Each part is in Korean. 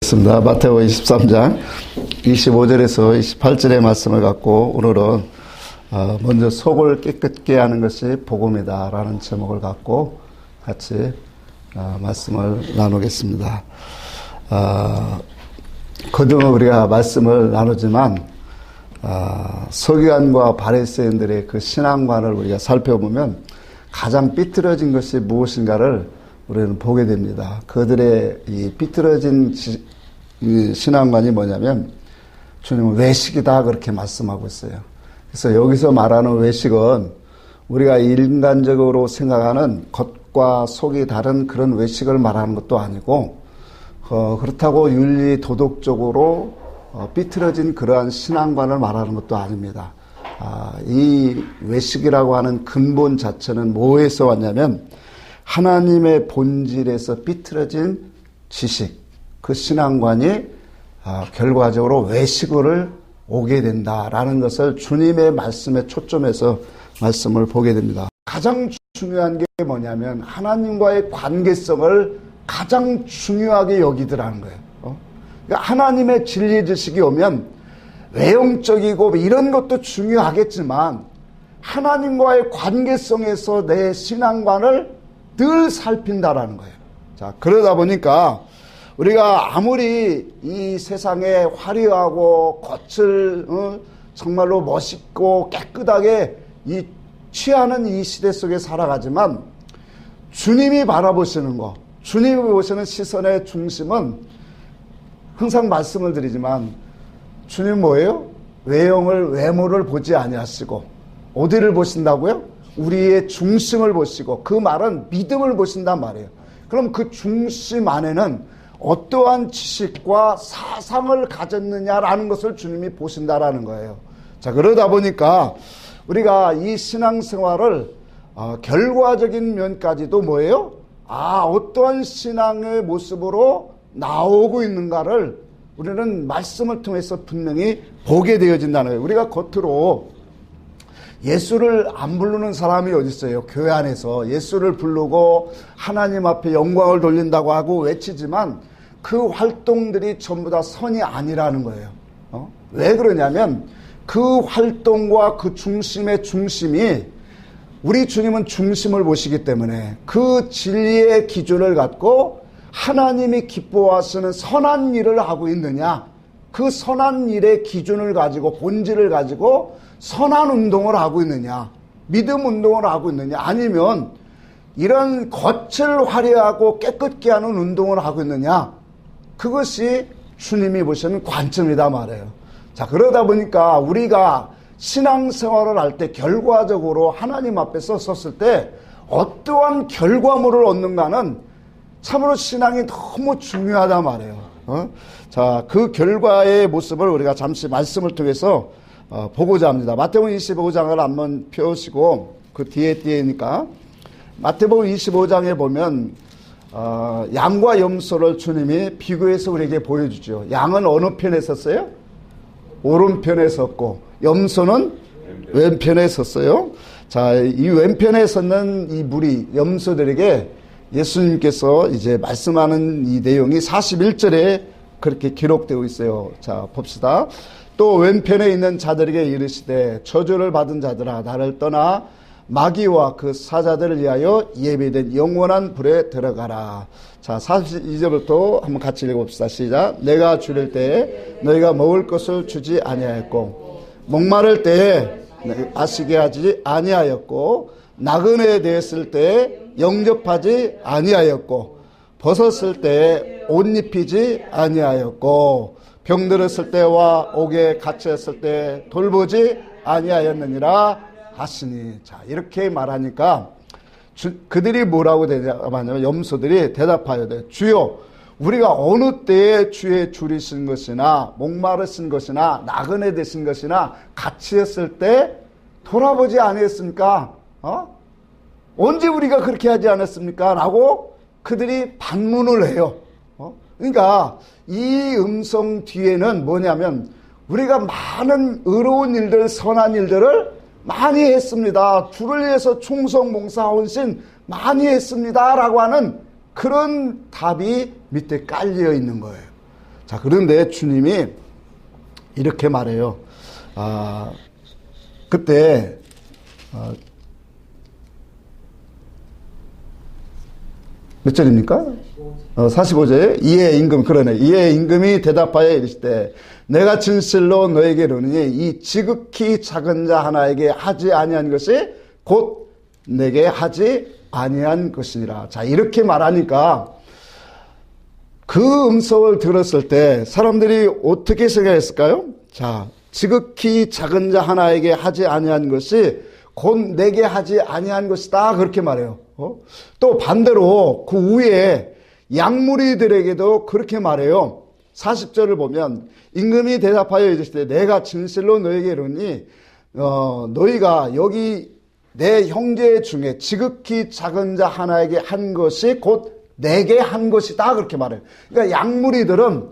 있습니다. 마태복음 23장 25절에서 28절의 말씀을 갖고 오늘은 먼저 속을 깨끗게 하는 것이 복음이다 라는 제목을 갖고 같이 말씀을 나누겠습니다. 그동안 우리가 말씀을 나누지만 서기관과 바리새인들의 그 신앙관을 우리가 살펴보면 가장 삐뚤어진 것이 무엇인가를 우리는 보게 됩니다. 그들의 이 삐뚤어진 신앙관이 뭐냐면 주님은 외식이다 그렇게 말씀하고 있어요. 그래서 여기서 말하는 외식은 우리가 인간적으로 생각하는 겉과 속이 다른 그런 외식을 말하는 것도 아니고 그렇다고 윤리 도덕적으로 삐뚤어진 그러한 신앙관을 말하는 것도 아닙니다. 이 외식이라고 하는 근본 자체는 뭐에서 왔냐면 하나님의 본질에서 삐뚤어진 지식, 그 신앙관이 결과적으로 외식을 오게 된다라는 것을 주님의 말씀에 초점해서 말씀을 보게 됩니다. 가장 중요한 게 뭐냐면 하나님과의 관계성을 가장 중요하게 여기더라는 거예요. 그러니까 하나님의 진리 지식이 오면 외형적이고 이런 것도 중요하겠지만 하나님과의 관계성에서 내 신앙관을 늘 살핀다라는 거예요. 자, 그러다 보니까 우리가 아무리 이 세상에 화려하고 겉을 정말로 멋있고 깨끗하게 취하는 이 시대 속에 살아가지만 주님이 바라보시는 거, 주님이 보시는 시선의 중심은 항상 말씀을 드리지만 주님 뭐예요? 외모를 보지 아니하시고 어디를 보신다고요? 우리의 중심을 보시고, 그 말은 믿음을 보신단 말이에요. 그럼 그 중심 안에는 어떠한 지식과 사상을 가졌느냐라는 것을 주님이 보신다라는 거예요. 자, 그러다 보니까 우리가 이 신앙생활을 결과적인 면까지도 뭐예요? 어떠한 신앙의 모습으로 나오고 있는가를 우리는 말씀을 통해서 분명히 보게 되어진다는 거예요. 우리가 겉으로 예수를 안 부르는 사람이 어디 있어요? 교회 안에서 예수를 부르고 하나님 앞에 영광을 돌린다고 하고 외치지만 그 활동들이 전부 다 선이 아니라는 거예요. 왜 그러냐면 그 활동과 그 중심의 중심이 우리 주님은 중심을 보시기 때문에 그 진리의 기준을 갖고 하나님이 기뻐하시는 선한 일을 하고 있느냐, 그 선한 일의 기준을 가지고 본질을 가지고 선한 운동을 하고 있느냐, 믿음 운동을 하고 있느냐, 아니면 이런 겉을 화려하고 깨끗게 하는 운동을 하고 있느냐, 그것이 주님이 보시는 관점이다 말이에요. 자, 그러다 보니까 우리가 신앙생활을 할 때 결과적으로 하나님 앞에서 섰을 때 어떠한 결과물을 얻는가는 참으로 신앙이 너무 중요하단 말이에요. 자, 그 결과의 모습을 우리가 잠시 말씀을 통해서 보고자 합니다. 마태복음 25장을 한번 펴시고 그 뒤에니까 마태복음 25장에 보면 양과 염소를 주님이 비교해서 우리에게 보여주죠. 양은 어느 편에 섰어요? 오른편에 섰고 염소는 왼편에 섰어요. 자, 이 왼편에 섰는 이 무리 염소들에게 예수님께서 이제 말씀하는 이 내용이 41절에 그렇게 기록되어 있어요. 자, 봅시다. 또 왼편에 있는 자들에게 이르시되 저주를 받은 자들아 나를 떠나 마귀와 그 사자들을 위하여 예비된 영원한 불에 들어가라. 자, 42절부터 한번 같이 읽어봅시다. 시작. 내가 줄일 때에 너희가 먹을 것을 주지 아니하였고 목마를 때에 마시게 하지 아니하였고 나그네 되었을 때에 영접하지 아니하였고 벗었을 때에 옷 입히지 아니하였고 병들었을 때와 옥에 갇혔을 때 돌보지 아니하였느니라 하시니. 자, 이렇게 말하니까 그들이 뭐라고 대답하냐면 염소들이 대답하여 돼. 주여, 우리가 어느 때에 주의 줄이신 것이나 목마르신 것이나 나그네 되신 것이나 갇혔을 때 돌아보지 아니했습니까? 언제 우리가 그렇게 하지 않았습니까? 라고 그들이 반문을 해요. 그러니까 이 음성 뒤에는 뭐냐면 우리가 많은 의로운 일들, 선한 일들을 많이 했습니다. 주를 위해서 충성, 봉사, 헌신 많이 했습니다. 라고 하는 그런 답이 밑에 깔려 있는 거예요. 자, 그런데 주님이 이렇게 말해요. 그때, 몇 절입니까? 45절에 이에 임금, 그러네. 이에 임금이 대답하여 이르시되 내가 진실로 너에게 이르노니 이 지극히 작은 자 하나에게 하지 아니한 것이 곧 내게 하지 아니한 것이니라. 자, 이렇게 말하니까 그 음성을 들었을 때 사람들이 어떻게 생각했을까요? 자, 지극히 작은 자 하나에게 하지 아니한 것이 곧 내게 하지 아니한 것이다. 그렇게 말해요. 또 반대로 그 위에 양무리들에게도 그렇게 말해요. 40절을 보면 임금이 대답하여 이르시되 내가 진실로 너에게 이르니 너희가 여기 내 형제 중에 지극히 작은 자 하나에게 한 것이 곧 내게 한 것이다. 그렇게 말해요. 그러니까 양무리들은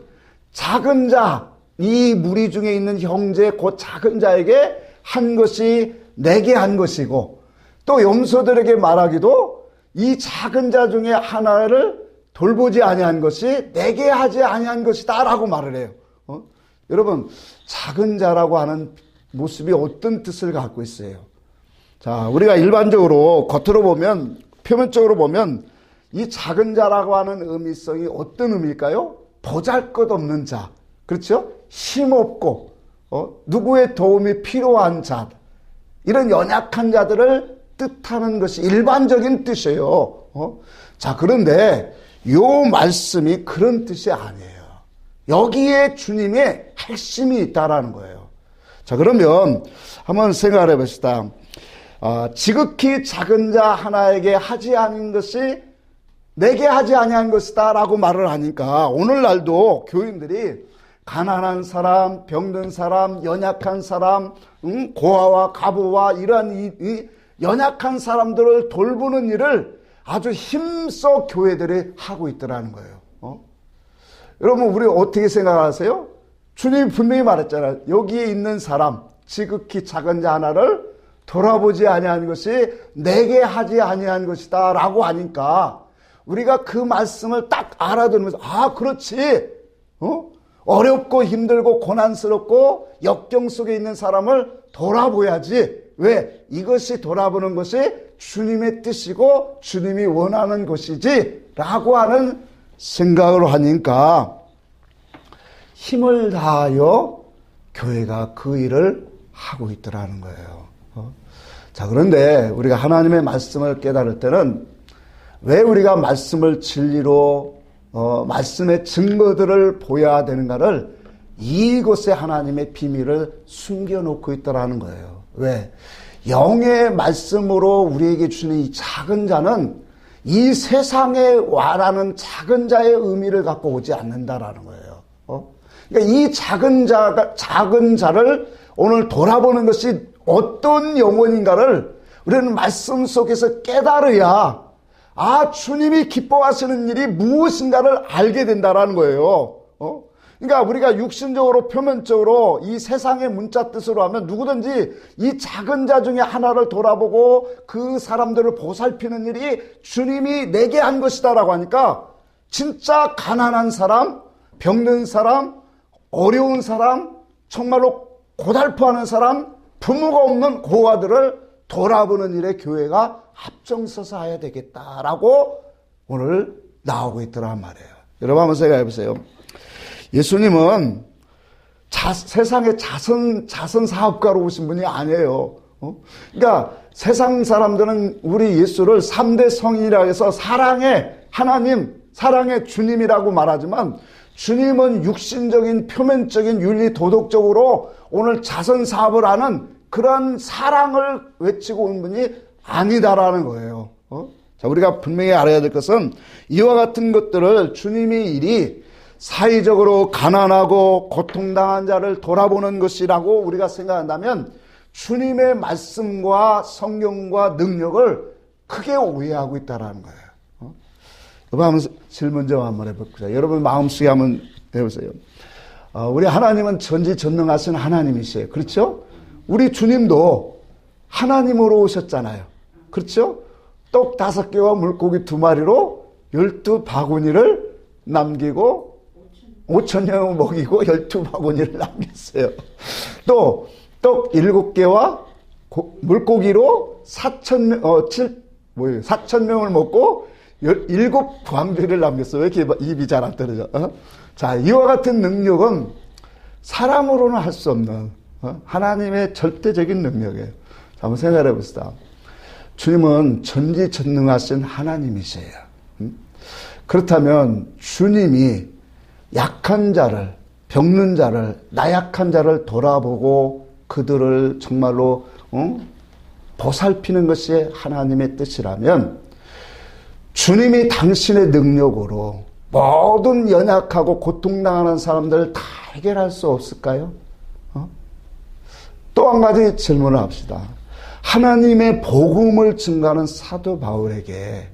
작은 자, 이 무리 중에 있는 형제 곧 작은 자에게 한 것이 내게 한 것이고, 또 염소들에게 말하기도 이 작은 자 중에 하나를 돌보지 아니한 것이 내게 하지 아니한 것이다 라고 말을 해요. 여러분, 작은 자라고 하는 모습이 어떤 뜻을 갖고 있어요? 자, 우리가 일반적으로 겉으로 보면, 표면적으로 보면 이 작은 자라고 하는 의미성이 어떤 의미일까요? 보잘것없는 자, 그렇죠? 힘없고 누구의 도움이 필요한 자, 이런 연약한 자들을 뜻하는 것이 일반적인 뜻이에요. 자, 그런데 요 말씀이 그런 뜻이 아니에요. 여기에 주님의 핵심이 있다라는 거예요. 자, 그러면 한번 생각해 봅시다. 지극히 작은 자 하나에게 하지 않은 것이 내게 하지 아니한 것이다 라고 말을 하니까 오늘날도 교인들이 가난한 사람, 병든 사람, 연약한 사람, 고아와 가부와 이러한 이 연약한 사람들을 돌보는 일을 아주 힘써 교회들이 하고 있더라는 거예요. 여러분, 우리 어떻게 생각하세요? 주님이 분명히 말했잖아요. 여기에 있는 사람, 지극히 작은 자 하나를 돌아보지 아니한 것이 내게 하지 아니한 것이다 라고 하니까 우리가 그 말씀을 딱 알아들으면서 그렇지. 어렵고 힘들고 고난스럽고 역경 속에 있는 사람을 돌아보야지. 왜? 이것이 돌아보는 것이 주님의 뜻이고 주님이 원하는 것이지 라고 하는 생각을 하니까 힘을 다하여 교회가 그 일을 하고 있더라는 거예요. 자, 그런데 우리가 하나님의 말씀을 깨달을 때는 왜 우리가 말씀을 진리로 말씀의 증거들을 보여야 되는가를 이곳에 하나님의 비밀을 숨겨놓고 있더라는 거예요. 왜? 영의 말씀으로 우리에게 주는 이 작은 자는 이 세상에 와라는 작은 자의 의미를 갖고 오지 않는다라는 거예요. 그러니까 이 작은 자를 오늘 돌아보는 것이 어떤 영혼인가를 우리는 말씀 속에서 깨달아야 주님이 기뻐하시는 일이 무엇인가를 알게 된다라는 거예요. 그러니까 우리가 육신적으로 표면적으로 이 세상의 문자 뜻으로 하면 누구든지 이 작은 자 중에 하나를 돌아보고 그 사람들을 보살피는 일이 주님이 내게 한 것이다라고 하니까 진짜 가난한 사람, 병든 사람, 어려운 사람, 정말로 고달퍼하는 사람, 부모가 없는 고아들을 돌아보는 일에 교회가 앞장서서 해야 되겠다라고 오늘 나오고 있더란 말이에요. 여러분 한번 생각해 보세요. 예수님은 세상의 자선 사업가로 오신 분이 아니에요. 그러니까 세상 사람들은 우리 예수를 3대 성인이라고 해서 사랑의 하나님, 사랑의 주님이라고 말하지만 주님은 육신적인 표면적인 윤리 도덕적으로 오늘 자선 사업을 하는 그런 사랑을 외치고 온 분이 아니다라는 거예요. 자, 우리가 분명히 알아야 될 것은 이와 같은 것들을 주님의 일이 사회적으로 가난하고 고통당한 자를 돌아보는 것이라고 우리가 생각한다면 주님의 말씀과 성경과 능력을 크게 오해하고 있다는 거예요. 여러분 한번 질문 좀 한번 해볼까요? 여러분 마음속에 한번 해보세요. 우리 하나님은 전지전능하신 하나님이세요. 그렇죠? 우리 주님도 하나님으로 오셨잖아요. 그렇죠? 떡 5개와 물고기 2마리로 12바구니를 남기고 5,000명을 먹이고 12바구니를 남겼어요. 또 떡 7개와 물고기로 4,000명을 먹고 7광주리를 남겼어요. 왜 이렇게 입이 잘 안 떨어져? 자, 이와 같은 능력은 사람으로는 할 수 없는 하나님의 절대적인 능력이에요. 자, 한번 생각해 봅시다. 주님은 전지전능하신 하나님이세요. 그렇다면 주님이 약한 자를, 병든 자를, 나약한 자를 돌아보고 그들을 정말로 보살피는 것이 하나님의 뜻이라면 주님이 당신의 능력으로 모든 연약하고 고통당하는 사람들을 다 해결할 수 없을까요? 또 한 가지 질문을 합시다. 하나님의 복음을 증거하는 사도 바울에게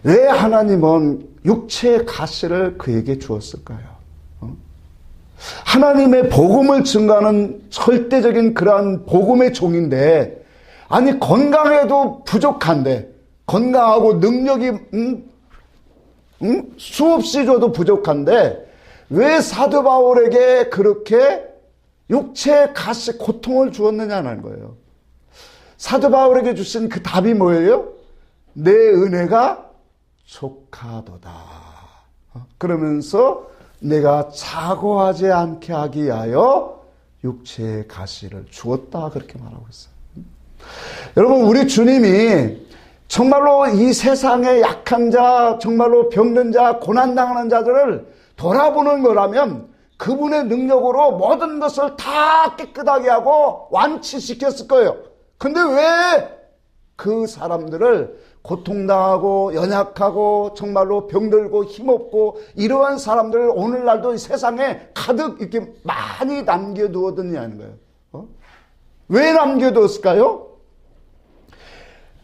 왜 하나님은 육체의 가시를 그에게 주었을까요? 하나님의 복음을 증거하는 절대적인 그러한 복음의 종인데, 아니 건강해도 부족한데, 건강하고 능력이 수없이 줘도 부족한데 왜 사도 바울에게 그렇게 육체의 가시 고통을 주었느냐는 거예요. 사도 바울에게 주신 그 답이 뭐예요? 내 은혜가 족하도다. 그러면서 내가 자고하지 않게 하기 위하여 육체의 가시를 주었다, 그렇게 말하고 있어요. 여러분, 우리 주님이 정말로 이 세상의 약한 자, 정말로 병든 자, 고난당하는 자들을 돌아보는 거라면 그분의 능력으로 모든 것을 다 깨끗하게 하고 완치시켰을 거예요. 근데 왜 그 사람들을 고통당하고 연약하고 정말로 병들고 힘없고 이러한 사람들을 오늘날도 이 세상에 가득 이렇게 많이 남겨두었느냐는 거예요. 왜 남겨두었을까요?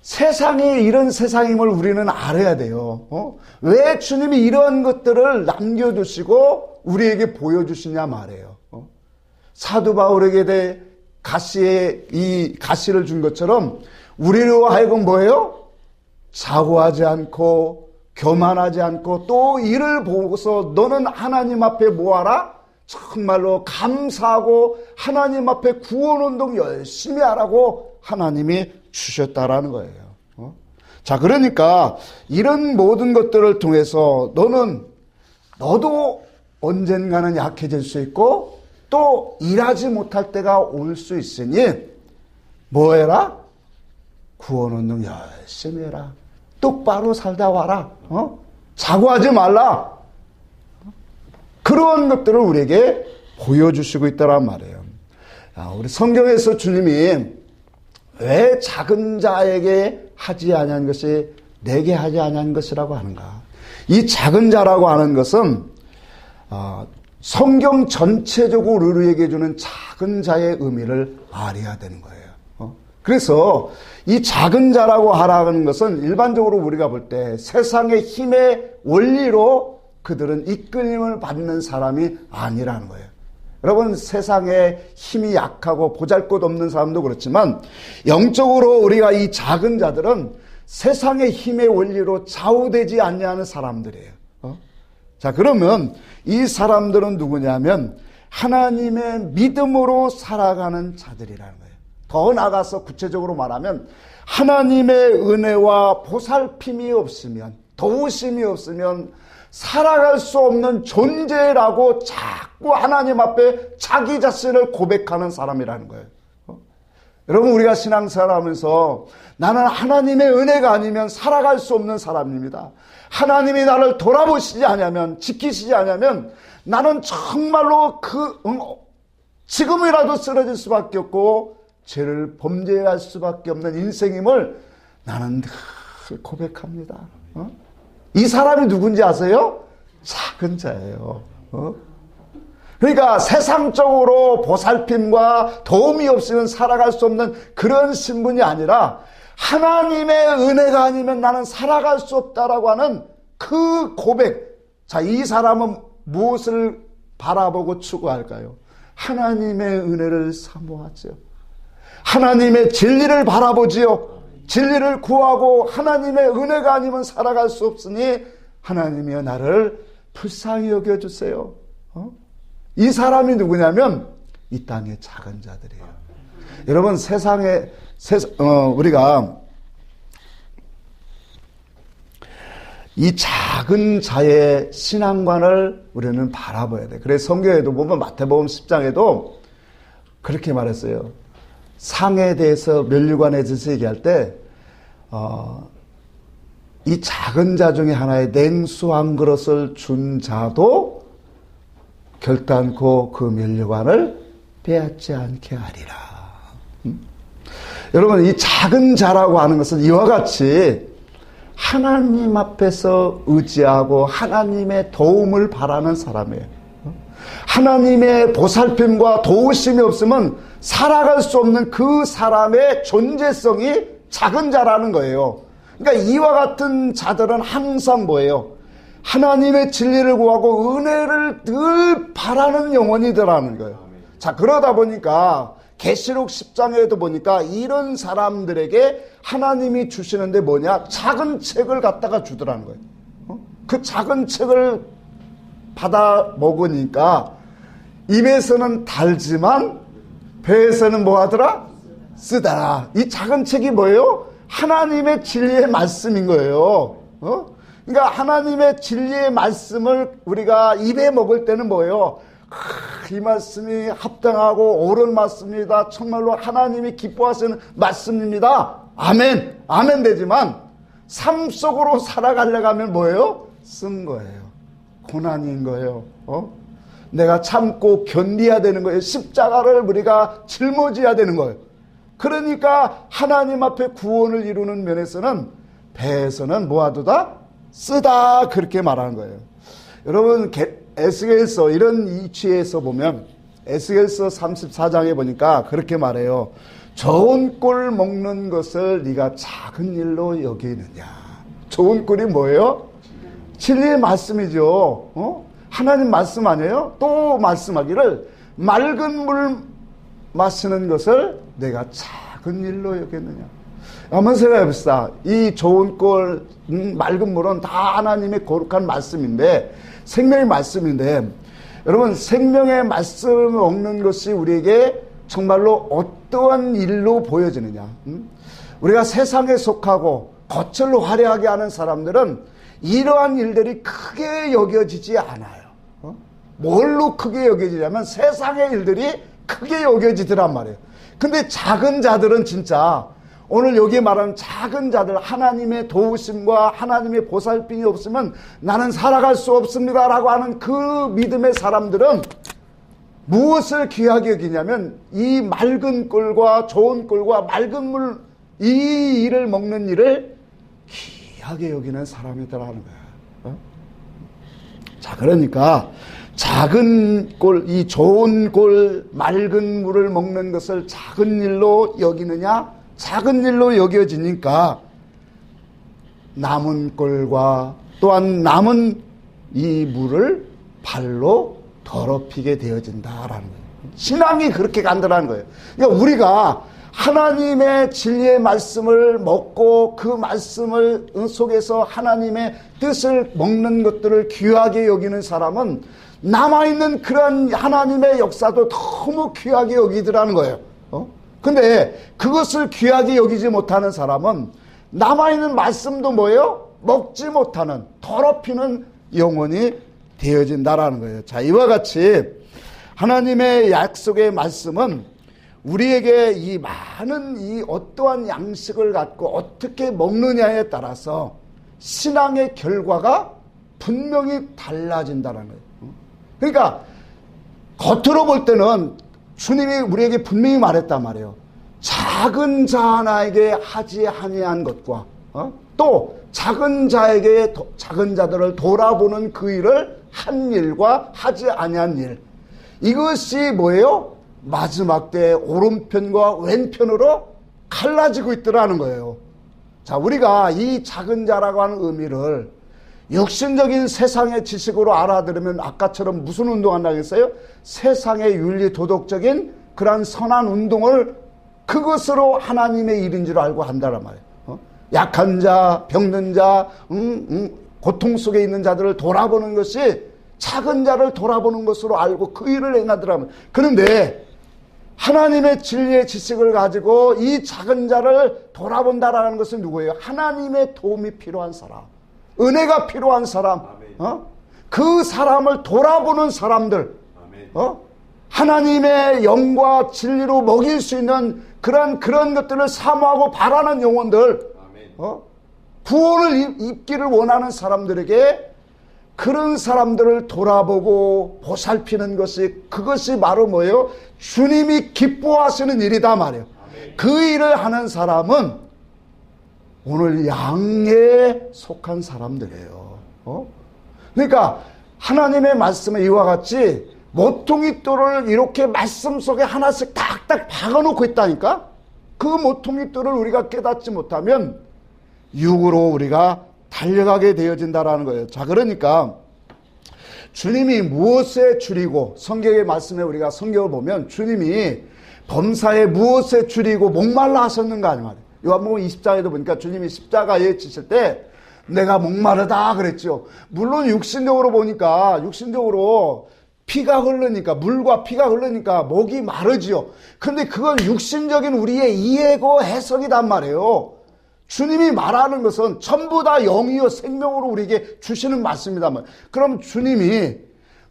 세상이 이런 세상임을 우리는 알아야 돼요. 왜 주님이 이러한 것들을 남겨두시고 우리에게 보여주시냐 말이에요. 사도 바울에게 대해 이 가시를 준 것처럼 우리로 하여금 뭐예요? 자고하지 않고 교만하지 않고 또 이를 보고서 너는 하나님 앞에 뭐하라? 정말로 감사하고 하나님 앞에 구원운동 열심히 하라고 하나님이 주셨다라는 거예요. 자, 그러니까 이런 모든 것들을 통해서 너도 언젠가는 약해질 수 있고 또 일하지 못할 때가 올 수 있으니 뭐 해라? 구원운동 열심히 해라. 똑바로 살다 와라. 자고하지 말라. 그런 것들을 우리에게 보여주시고 있다란 말이에요. 우리 성경에서 주님이 왜 작은 자에게 하지 아니한 것이 내게 하지 아니한 것이라고 하는가? 이 작은 자라고 하는 것은 성경 전체적으로 우리에게 주는 작은 자의 의미를 알아야 되는 거예요. 그래서 이 작은 자라고 하라는 것은 일반적으로 우리가 볼 때 세상의 힘의 원리로 그들은 이끌림을 받는 사람이 아니라는 거예요. 여러분, 세상에 힘이 약하고 보잘것없는 사람도 그렇지만 영적으로 우리가 이 작은 자들은 세상의 힘의 원리로 좌우되지 않냐는 사람들이에요. 자, 그러면 이 사람들은 누구냐면 하나님의 믿음으로 살아가는 자들이라는 거예요. 더 나아가서 구체적으로 말하면 하나님의 은혜와 보살핌이 없으면, 도우심이 없으면 살아갈 수 없는 존재라고 자꾸 하나님 앞에 자기 자신을 고백하는 사람이라는 거예요. 여러분, 우리가 신앙생활하면서 나는 하나님의 은혜가 아니면 살아갈 수 없는 사람입니다. 하나님이 나를 돌아보시지 않으면, 지키시지 않으면 나는 정말로 지금이라도 쓰러질 수밖에 없고 죄를 범죄할 수밖에 없는 인생임을 나는 늘 고백합니다. 이 사람이 누군지 아세요? 작은 자예요. 그러니까 세상적으로 보살핌과 도움이 없이는 살아갈 수 없는 그런 신분이 아니라 하나님의 은혜가 아니면 나는 살아갈 수 없다라고 하는 그 고백. 자, 이 사람은 무엇을 바라보고 추구할까요? 하나님의 은혜를 사모하죠. 하나님의 진리를 바라보지요. 진리를 구하고 하나님의 은혜가 아니면 살아갈 수 없으니 하나님이여 나를 불쌍히 여겨주세요. 이 사람이 누구냐면 이 땅의 작은 자들이에요. 여러분 우리가 이 작은 자의 신앙관을 우리는 바라봐야 돼. 그래서 성경에도 보면 마태복음 10장에도 그렇게 말했어요. 상에 대해서 면류관에 대해서 얘기할 때 이 작은 자 중에 하나의 냉수 한 그릇을 준 자도 결단코 그 면류관을 빼앗지 않게 하리라. 여러분 이 작은 자라고 하는 것은 이와 같이 하나님 앞에서 의지하고 하나님의 도움을 바라는 사람이에요. 하나님의 보살핌과 도우심이 없으면 살아갈 수 없는 그 사람의 존재성이 작은 자라는 거예요. 그러니까 이와 같은 자들은 항상 뭐예요? 하나님의 진리를 구하고 은혜를 늘 바라는 영혼이더라는 거예요. 자, 그러다 보니까 계시록 10장에도 보니까 이런 사람들에게 하나님이 주시는데 뭐냐? 작은 책을 갖다가 주더라는 거예요. 그 작은 책을 받아 먹으니까 입에서는 달지만 배에서는 뭐 하더라? 쓰더라. 이 작은 책이 뭐예요? 하나님의 진리의 말씀인 거예요. 그러니까 하나님의 진리의 말씀을 우리가 입에 먹을 때는 뭐예요? 이 말씀이 합당하고 옳은 말씀입니다. 정말로 하나님이 기뻐하시는 말씀입니다. 아멘. 아멘 되지만 삶 속으로 살아가려고 하면 뭐예요? 쓴 거예요. 고난인 거예요. 내가 참고 견디어야 되는 거예요. 십자가를 우리가 짊어져야 되는 거예요. 그러니까 하나님 앞에 구원을 이루는 면에서는 배에서는 뭐하도다? 쓰다 그렇게 말하는 거예요. 여러분 에스겔서 이런 이치에서 보면 에스겔서 34장에 보니까 그렇게 말해요. 좋은 꼴 먹는 것을 네가 작은 일로 여기느냐. 좋은 꼴이 뭐예요? 진리의 말씀이죠. 하나님 말씀 아니에요? 또 말씀하기를 맑은 물 마시는 것을 내가 작은 일로 여겼느냐. 한번 생각해 봅시다. 이 좋은 꼴, 맑은 물은 다 하나님의 거룩한 말씀인데, 생명의 말씀인데, 여러분, 생명의 말씀을 먹는 것이 우리에게 정말로 어떠한 일로 보여지느냐. 우리가 세상에 속하고 겉으로 화려하게 하는 사람들은 이러한 일들이 크게 여겨지지 않아요. 뭘로 크게 여겨지냐면 세상의 일들이 크게 여겨지더란 말이에요. 근데 작은 자들은 진짜 오늘 여기 말하는 작은 자들, 하나님의 도우심과 하나님의 보살핌이 없으면 나는 살아갈 수 없습니다 라고 하는 그 믿음의 사람들은 무엇을 귀하게 여기냐면 이 맑은 꿀과 좋은 꿀과 맑은 물, 이 일을 먹는 일을 귀하게 여기는 사람이더라는 거야. 자, 그러니까 작은 꼴, 이 좋은 꼴, 맑은 물을 먹는 것을 작은 일로 여기느냐? 작은 일로 여겨지니까 남은 꼴과 또한 남은 이 물을 발로 더럽히게 되어진다라는 거예요. 신앙이 그렇게 간다는 거예요. 그러니까 우리가 하나님의 진리의 말씀을 먹고 그 말씀을 속에서 하나님의 뜻을 먹는 것들을 귀하게 여기는 사람은 남아있는 그런 하나님의 역사도 너무 귀하게 여기더라는 거예요. 근데 그것을 귀하게 여기지 못하는 사람은 남아있는 말씀도 뭐예요? 먹지 못하는 더럽히는 영혼이 되어진다라는 거예요. 자, 이와 같이 하나님의 약속의 말씀은 우리에게 이 많은 이 어떠한 양식을 갖고 어떻게 먹느냐에 따라서 신앙의 결과가 분명히 달라진다는 거예요. 그러니까 겉으로 볼 때는 주님이 우리에게 분명히 말했단 말이에요. 작은 자 하나에게 하지 아니한 것과 또 작은 자에게 작은 자들을 돌아보는 그 일을 한 일과 하지 아니한 일, 이것이 뭐예요? 마지막 때 오른편과 왼편으로 갈라지고 있더라는 거예요. 자, 우리가 이 작은 자라고 하는 의미를 육신적인 세상의 지식으로 알아들으면 아까처럼 무슨 운동한다고 했어요? 세상의 윤리 도덕적인 그러한 선한 운동을 그것으로 하나님의 일인 줄 알고 한다란 말이에요. 약한 자, 병든 자, 고통 속에 있는 자들을 돌아보는 것이 작은 자를 돌아보는 것으로 알고 그 일을 행하더라면. 그런데 하나님의 진리의 지식을 가지고 이 작은 자를 돌아본다라는 것은 누구예요? 하나님의 도움이 필요한 사람, 은혜가 필요한 사람, 그 사람을 돌아보는 사람들, 하나님의 영과 진리로 먹일 수 있는 그런 것들을 사모하고 바라는 영혼들, 구원을 입기를 원하는 사람들에게 그런 사람들을 돌아보고 보살피는 것이, 그것이 바로 뭐예요? 주님이 기뻐하시는 일이다 말이에요. 그 일을 하는 사람은 오늘 양에 속한 사람들이에요. 그러니까 하나님의 말씀에 이와 같이 모퉁이 돌을 이렇게 말씀 속에 하나씩 딱딱 박아놓고 있다니까. 그 모퉁이 돌을 우리가 깨닫지 못하면 육으로 우리가 달려가게 되어진다라는 거예요. 자, 그러니까 주님이 무엇에 줄이고, 성경의 말씀에 우리가 성경을 보면 주님이 범사에 무엇에 줄이고 목말라 하셨는가 하는 말이에요. 요한복음 20장에도 보니까 주님이 십자가에 지실 때 내가 목마르다 그랬죠. 물론 육신적으로 보니까, 육신적으로 피가 흐르니까, 물과 피가 흐르니까 목이 마르지요. 근데 그건 육신적인 우리의 이해고 해석이단 말이에요. 주님이 말하는 것은 전부 다 영이요 생명으로 우리에게 주시는 말씀이다. 그럼 주님이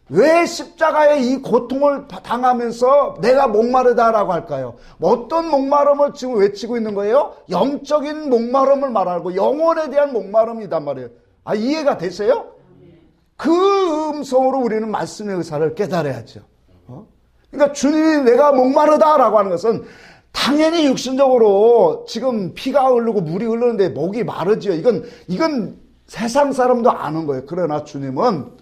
왜 십자가에 이 고통을 당하면서 내가 목마르다라고 할까요? 어떤 목마름을 지금 외치고 있는 거예요? 영적인 목마름을 말하고 영혼에 대한 목마름이단 말이에요. 아, 이해가 되세요? 그 음성으로 우리는 말씀의 의사를 깨달아야죠. 그러니까 주님이 내가 목마르다라고 하는 것은 당연히 육신적으로 지금 피가 흐르고 물이 흐르는데 목이 마르지요. 이건 세상 사람도 아는 거예요. 그러나 주님은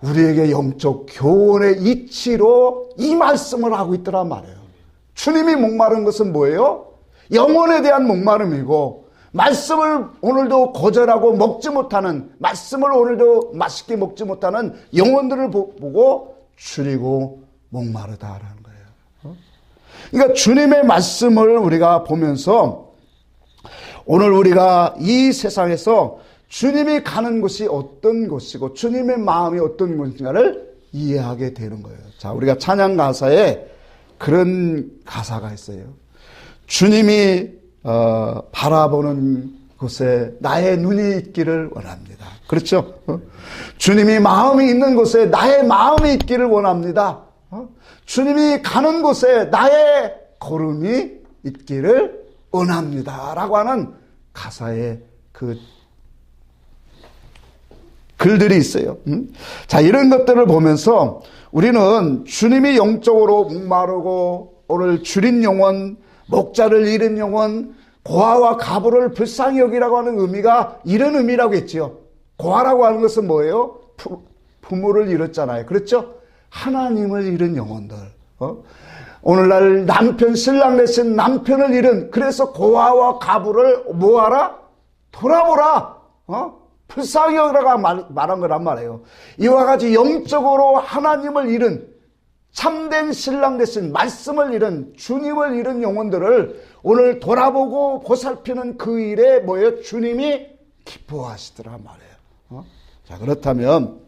우리에게 영적 교훈의 이치로 이 말씀을 하고 있더란 말이에요. 주님이 목마른 것은 뭐예요? 영혼에 대한 목마름이고, 말씀을 오늘도 거절하고 먹지 못하는, 말씀을 오늘도 맛있게 먹지 못하는 영혼들을 보고 줄이고 목마르다라는 거예요. 그러니까 주님의 말씀을 우리가 보면서 오늘 우리가 이 세상에서 주님이 가는 곳이 어떤 곳이고 주님의 마음이 어떤 곳인가를 이해하게 되는 거예요. 자, 우리가 찬양 가사에 그런 가사가 있어요. 주님이 바라보는 곳에 나의 눈이 있기를 원합니다. 그렇죠? 주님이 마음이 있는 곳에 나의 마음이 있기를 원합니다. 주님이 가는 곳에 나의 걸음이 있기를 원합니다. 라고 하는 가사의 그 글들이 있어요. 자, 이런 것들을 보면서 우리는 주님이 영적으로 목마르고 오늘 줄인 영혼, 목자를 잃은 영혼, 고아와 가부를 불쌍히 여기라고 하는 의미가 이런 의미라고 했지요. 고아라고 하는 것은 뭐예요? 부모를 잃었잖아요. 그렇죠? 하나님을 잃은 영혼들. 오늘날 남편, 신랑 대신 남편을 잃은, 그래서 고아와 가부를 뭐하라? 돌아보라. 불쌍히 여기라고 말한 거란 말이에요. 이와 같이 영적으로 하나님을 잃은, 참된 신랑 대신 말씀을 잃은, 주님을 잃은 영혼들을 오늘 돌아보고 보살피는 그 일에 뭐예요? 주님이 기뻐하시더란 말이에요. 자, 그렇다면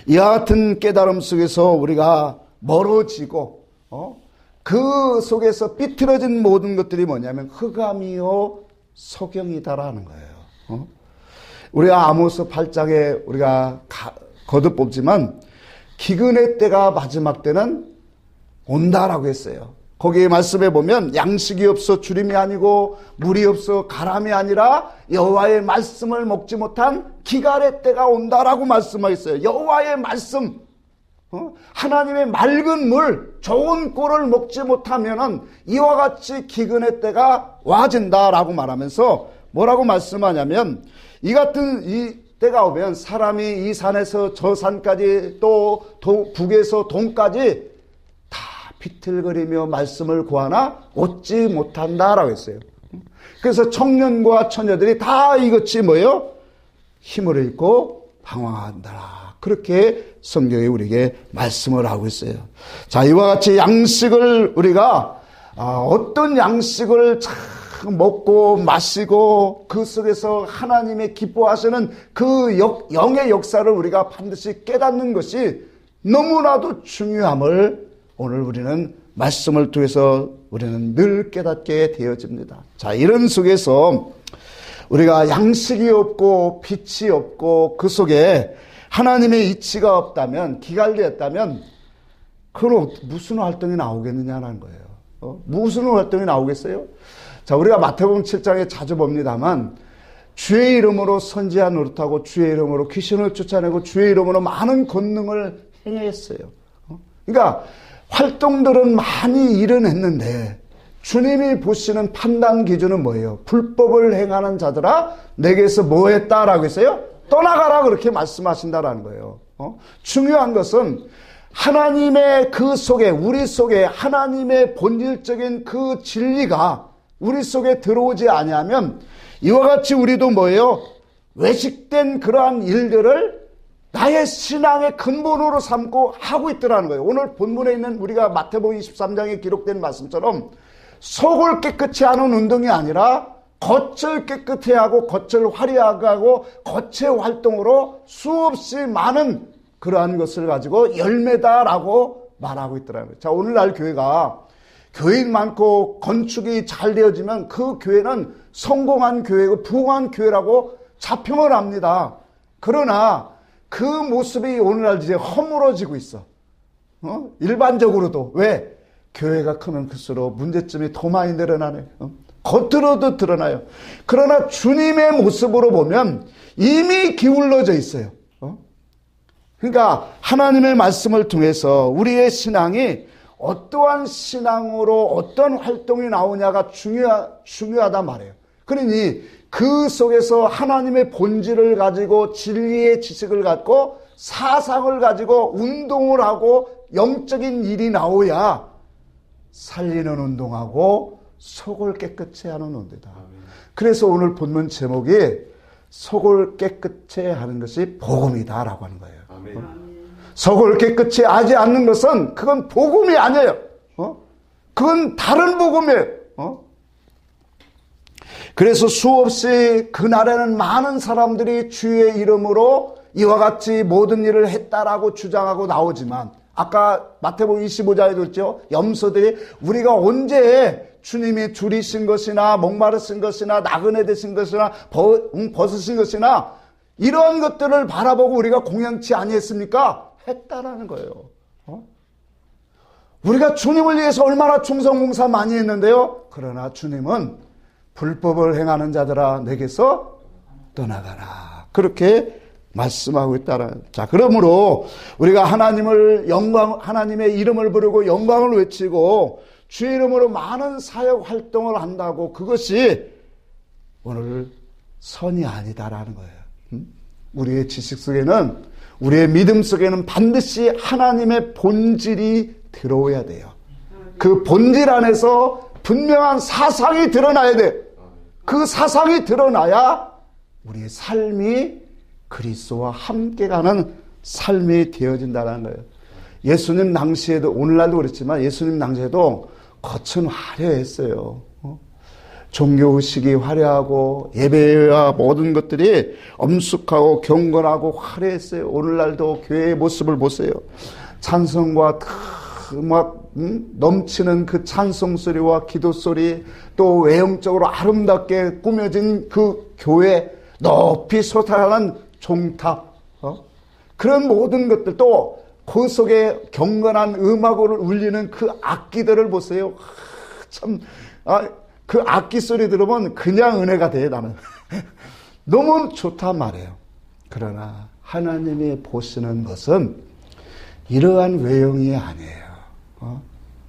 이와 같은 깨달음 속에서 우리가 멀어지고 그 속에서 삐뚤어진 모든 것들이 뭐냐면 흑암이요 소경이다라는 거예요. 우리가 아모스 8장에 우리가 거듭 뽑지만 기근의 때가 마지막 때는 온다라고 했어요. 거기에 말씀해 보면 양식이 없어 주림이 아니고 물이 없어 가람이 아니라 여호와의 말씀을 먹지 못한 기갈의 때가 온다라고 말씀하셨어요. 여호와의 말씀, 하나님의 맑은 물, 좋은 꿀을 먹지 못하면은 이와 같이 기근의 때가 와진다라고 말하면서 뭐라고 말씀하냐면 이 같은 이 때가 오면 사람이 이 산에서 저 산까지 또 북에서 동까지 다 비틀거리며 말씀을 구하나 얻지 못한다라고 했어요. 그래서 청년과 처녀들이 다 이것이 뭐예요? 힘을 잃고 방황한다. 그렇게 성경이 우리에게 말씀을 하고 있어요. 자, 이와 같이 양식을 우리가 어떤 양식을 잘 먹고 마시고 그 속에서 하나님의 기뻐하시는 그 영의 역사를 우리가 반드시 깨닫는 것이 너무나도 중요함을 오늘 우리는 말씀을 통해서 우리는 늘 깨닫게 되어집니다. 자, 이런 속에서 우리가 양식이 없고 빛이 없고 그 속에 하나님의 이치가 없다면, 기갈되었다면 그럼 무슨 활동이 나오겠느냐는 거예요. 무슨 활동이 나오겠어요? 자, 우리가 마태복음 7장에 자주 봅니다만 주의 이름으로 선지자 노릇하고 주의 이름으로 귀신을 쫓아내고 주의 이름으로 많은 권능을 행했어요. 그러니까 활동들은 많이 일어났는데 주님이 보시는 판단 기준은 뭐예요? 불법을 행하는 자들아 내게서 뭐 했다라고 했어요? 떠나가라 그렇게 말씀하신다라는 거예요. 중요한 것은 하나님의 그 속에 우리 속에 하나님의 본질적인 그 진리가 우리 속에 들어오지 아니하면 이와 같이 우리도 뭐예요? 외식된 그러한 일들을 나의 신앙의 근본으로 삼고 하고 있더라는 거예요. 오늘 본문에 있는 우리가 마태복음 23장에 기록된 말씀처럼 속을 깨끗이 하는 운동이 아니라 겉을 깨끗이 하고 겉을 화려하게 하고 겉의 활동으로 수없이 많은 그러한 것을 가지고 열매다라고 말하고 있더라는 거예요. 자, 오늘날 교회가 교인 많고 건축이 잘 되어지면 그 교회는 성공한 교회고 부흥한 교회라고 자평을 합니다. 그러나 그 모습이 오늘날 이제 허물어지고 있어. 일반적으로도. 왜? 교회가 크면 클수록 문제점이 더 많이 늘어나네. 겉으로도 드러나요. 그러나 주님의 모습으로 보면 이미 기울어져 있어요. 그러니까 하나님의 말씀을 통해서 우리의 신앙이 어떠한 신앙으로 어떤 활동이 나오냐가 중요하단 말이에요. 그러니 그 속에서 하나님의 본질을 가지고 진리의 지식을 갖고 사상을 가지고 운동을 하고 영적인 일이 나오야 살리는 운동하고 속을 깨끗이 하는 운동이다. 그래서 오늘 본문 제목이 속을 깨끗이 하는 것이 복음이다라고 하는 거예요. 속을 깨끗이 하지 않는 것은 그건 복음이 아니에요. 그건 다른 복음이에요. 그래서 수없이 그날에는 많은 사람들이 주의 이름으로 이와 같이 모든 일을 했다라고 주장하고 나오지만 아까 마태복음 25장에도 그랬죠. 염소들이 우리가 언제 주님이 줄이신 것이나 목마르신 것이나 나그네 되신 것이나 벗으신 것이나 이러한 것들을 바라보고 우리가 공양치 아니했습니까? 했다라는 거예요. 우리가 주님을 위해서 얼마나 충성봉사 많이 했는데요. 그러나 주님은 불법을 행하는 자들아 내게서 떠나가라. 그렇게 말씀하고 있다는. 자, 그러므로 우리가 하나님의 이름을 부르고 영광을 외치고 주의 이름으로 많은 사역 활동을 한다고 그것이 오늘 선이 아니다라는 거예요. 우리의 지식 속에는 우리의 믿음 속에는 반드시 하나님의 본질이 들어오야 돼요. 그 본질 안에서 분명한 사상이 드러나야 돼. 그 사상이 드러나야 우리의 삶이 그리스도와 함께 가는 삶이 되어진다는 거예요. 예수님 당시에도 오늘날도 그렇지만 예수님 당시에도 겉은 화려했어요. 종교의식이 화려하고 예배와 모든 것들이 엄숙하고 경건하고 화려했어요. 오늘날도 교회의 모습을 보세요. 찬송과 넘치는 그 찬송소리와 기도소리 또 외형적으로 아름답게 꾸며진 그 교회 높이 솟아나는 종탑 그런 모든 것들 또 그 속에 경건한 음악으로 울리는 그 악기들을 보세요. 그 악기 소리 들으면 그냥 은혜가 돼 나는. 너무 좋단 말이에요. 그러나 하나님이 보시는 것은 이러한 외형이 아니에요.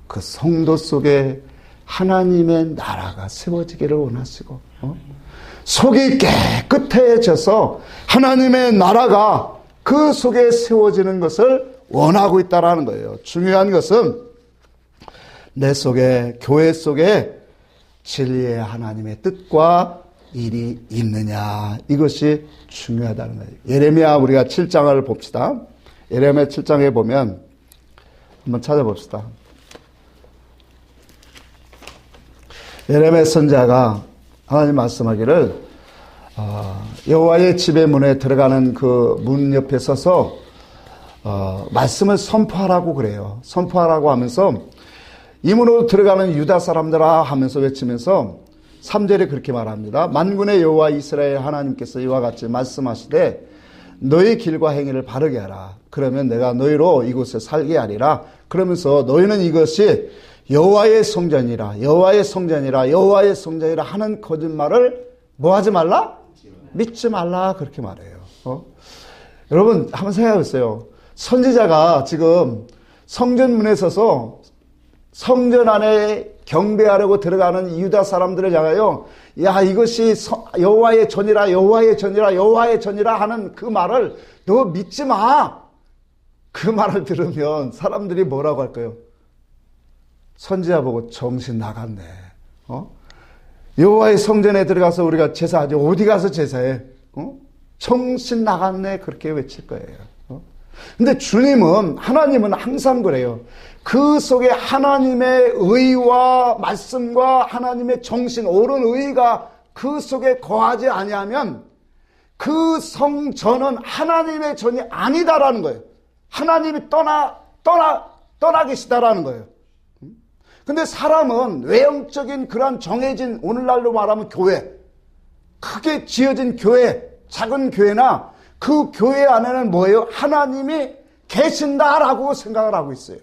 그 성도 속에 하나님의 나라가 세워지기를 원하시고 속이 깨끗해져서 하나님의 나라가 그 속에 세워지는 것을 원하고 있다는 거예요. 중요한 것은 내 속에 교회 속에 진리의 하나님의 뜻과 일이 있느냐 이것이 중요하다는 거예요. 예레미야 우리가 7장을 봅시다. 예레미야 7장에 보면 한번 찾아봅시다. 예레미야 선지자가 하나님 말씀하기를 여호와의 집의 문에 들어가는 그 문 옆에 서서 말씀을 선포하라고 그래요. 선포하라고 하면서 이 문으로 들어가는 유다 사람들아 하면서 외치면서 3절에 그렇게 말합니다. 만군의 여호와 이스라엘 하나님께서 이와 같이 말씀하시되 너희 길과 행위를 바르게 하라. 그러면 내가 너희로 이곳에 살게 하리라. 그러면서 너희는 이것이 여호와의 성전이라 여호와의 성전이라 여호와의 성전이라 하는 거짓말을 뭐 하지 말라? 믿지 말라. 그렇게 말해요. 여러분 한번 생각해 보세요. 선지자가 지금 성전문에 서서 성전 안에 경배하려고 들어가는 유다 사람들을 향하여 야 이것이 여호와의 전이라 여호와의 전이라 여호와의 전이라 하는 그 말을 너 믿지 마. 그 말을 들으면 사람들이 뭐라고 할까요? 선지자 보고 정신 나갔네. 여호와의 성전에 들어가서 우리가 제사하지 어디 가서 제사해? 정신 나갔네. 그렇게 외칠 거예요. 근데 주님은 하나님은 항상 그래요. 그 속에 하나님의 의와 말씀과 하나님의 정신 옳은 의가 그 속에 거하지 아니하면 그 성전은 하나님의 전이 아니다라는 거예요. 하나님이 떠나 계시다라는 거예요. 근데 사람은 외형적인 그러한 정해진 오늘날로 말하면 교회, 크게 지어진 교회, 작은 교회나 그 교회 안에는 뭐예요? 하나님이 계신다라고 생각을 하고 있어요.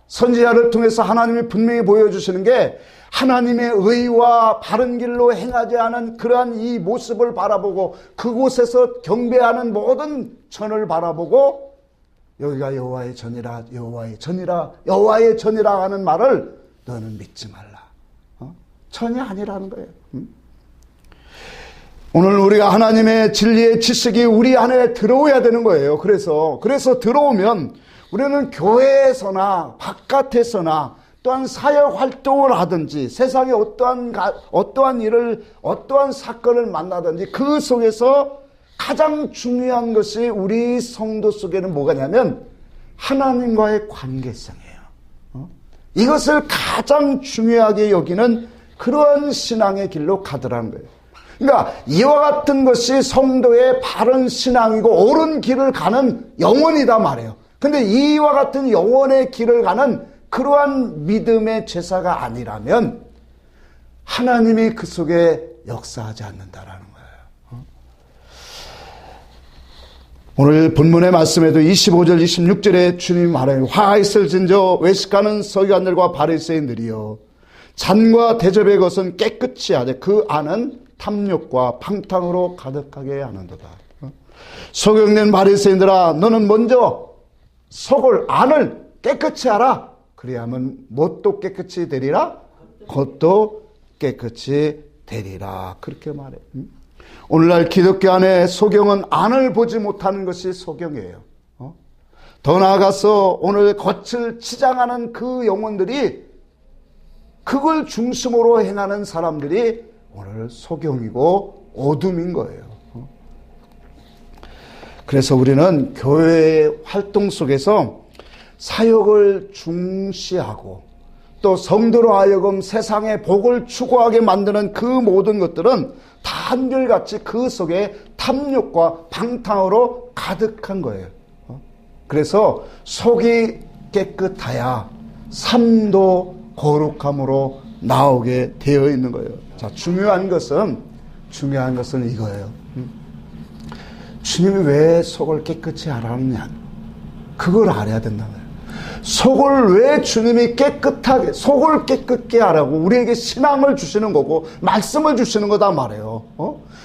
선지자를 통해서 하나님이 분명히 보여주시는 게 하나님의 의와 바른 길로 행하지 않은 그러한 이 모습을 바라보고 그곳에서 경배하는 모든 전을 바라보고 여기가 여호와의 전이라 여호와의 전이라 여호와의 전이라 하는 말을 너는 믿지 말라. 전이 아니라는 거예요. 오늘 우리가 하나님의 진리의 지식이 우리 안에 들어오야 되는 거예요. 그래서 들어오면 우리는 교회에서나 바깥에서나 또한 사역 활동을 하든지 세상에 어떠한 일을 어떠한 사건을 만나든지 그 속에서 가장 중요한 것이 우리 성도 속에는 뭐가냐면 하나님과의 관계성이에요. 이것을 가장 중요하게 여기는 그러한 신앙의 길로 가더라는 거예요. 그러니까 이와 같은 것이 성도의 바른 신앙이고 옳은 길을 가는 영혼이다 말이에요. 근데 이와 같은 영혼의 길을 가는 그러한 믿음의 제사가 아니라면 하나님이 그 속에 역사하지 않는다라는 거예요. 오늘 본문의 말씀에도 25절 26절에 주님 말해요. 화 있을진저 외식하는 서기관들과 바리새인들이여 잔과 대접의 것은 깨끗이 하되 그 안은 탐욕과 방탕으로 가득하게 하는도다. 소경된 바리새인들아 너는 먼저 속을 안을 깨끗이 하라. 그리하면 뭣도 깨끗이 되리라. 겉도 깨끗이 되리라. 그렇게 말해. 오늘날 기독교 안에 소경은 안을 보지 못하는 것이 소경이에요. 더 나아가서 오늘 겉을 치장하는 그 영혼들이 그걸 중심으로 행하는 사람들이 오늘 소경이고 어둠인 거예요. 그래서 우리는 교회의 활동 속에서 사역을 중시하고 또 성도로 하여금 세상의 복을 추구하게 만드는 그 모든 것들은 다 한결같이 그 속에 탐욕과 방탕으로 가득한 거예요. 그래서 속이 깨끗하야 삶도 거룩함으로 나오게 되어 있는 거예요. 자, 중요한 것은 이거예요. 주님이 왜 속을 깨끗이 하라느냐? 그걸 알아야 된다는 거예요. 속을 왜 주님이 깨끗하게, 속을 깨끗게 하라고 우리에게 신앙을 주시는 거고, 말씀을 주시는 거다 말이에요.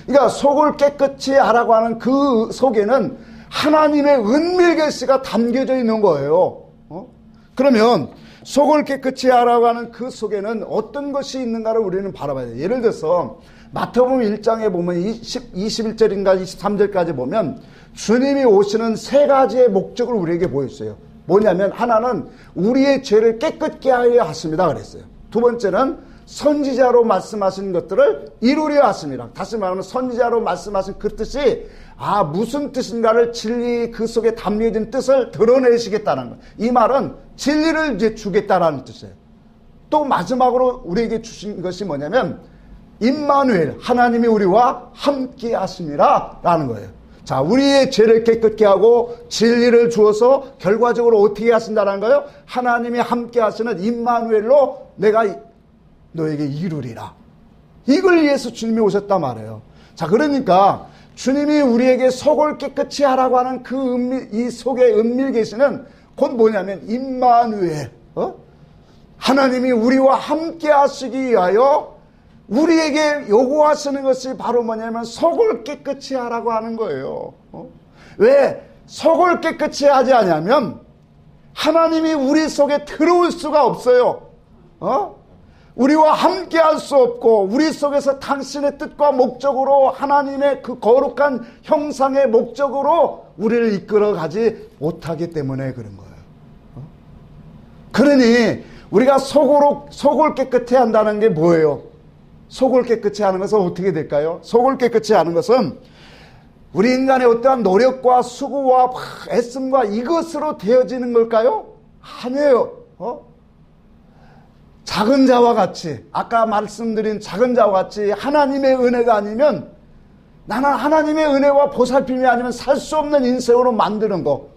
그러니까 속을 깨끗이 하라고 하는 그 속에는 하나님의 은밀 계시가 담겨져 있는 거예요. 그러면 속을 깨끗이 하라고 하는 그 속에는 어떤 것이 있는가를 우리는 바라봐야 돼요. 예를 들어서 마태복음 1장에 보면 21절인가 23절까지 보면 주님이 오시는 세 가지의 목적을 우리에게 보였어요. 뭐냐면 하나는 우리의 죄를 깨끗게 하려 하십니다 그랬어요. 두 번째는 선지자로 말씀하신 것들을 이루려 하십니다. 다시 말하면 선지자로 말씀하신 그 뜻이 무슨 뜻인가를 진리 그 속에 담겨진 뜻을 드러내시겠다는 거예요. 이 말은 진리를 이제 주겠다라는 뜻이에요. 또 마지막으로 우리에게 주신 것이 뭐냐면 임마누엘, 하나님이 우리와 함께 하심이라 라는 거예요. 자, 우리의 죄를 깨끗게 하고 진리를 주어서 결과적으로 어떻게 하신다는 거예요? 하나님이 함께 하시는 임마누엘로 내가 너에게 이루리라. 이걸 위해서 주님이 오셨단 말이에요. 자, 그러니까 주님이 우리에게 속을 깨끗이 하라고 하는 이 속에 은밀 계시는 곧 뭐냐면 임마누엘, 하나님이 우리와 함께 하시기 위하여 우리에게 요구하시는 것이 바로 뭐냐면 속을 깨끗이 하라고 하는 거예요. 왜 속을 깨끗이 하지 않냐면 하나님이 우리 속에 들어올 수가 없어요. 우리와 함께 할 수 없고 우리 속에서 당신의 뜻과 목적으로 하나님의 그 거룩한 형상의 목적으로 우리를 이끌어 가지 못하기 때문에 그런 거예요. 그러니 우리가 속을 깨끗이 한다는 게 뭐예요? 속을 깨끗이 하는 것은 어떻게 될까요? 속을 깨끗이 하는 것은 우리 인간의 어떠한 노력과 수고와 애씀과 이것으로 되어지는 걸까요? 아니에요. 작은 자와 같이, 아까 말씀드린 작은 자와 같이 하나님의 은혜가 아니면, 나는 하나님의 은혜와 보살핌이 아니면 살 수 없는 인생으로 만드는 거.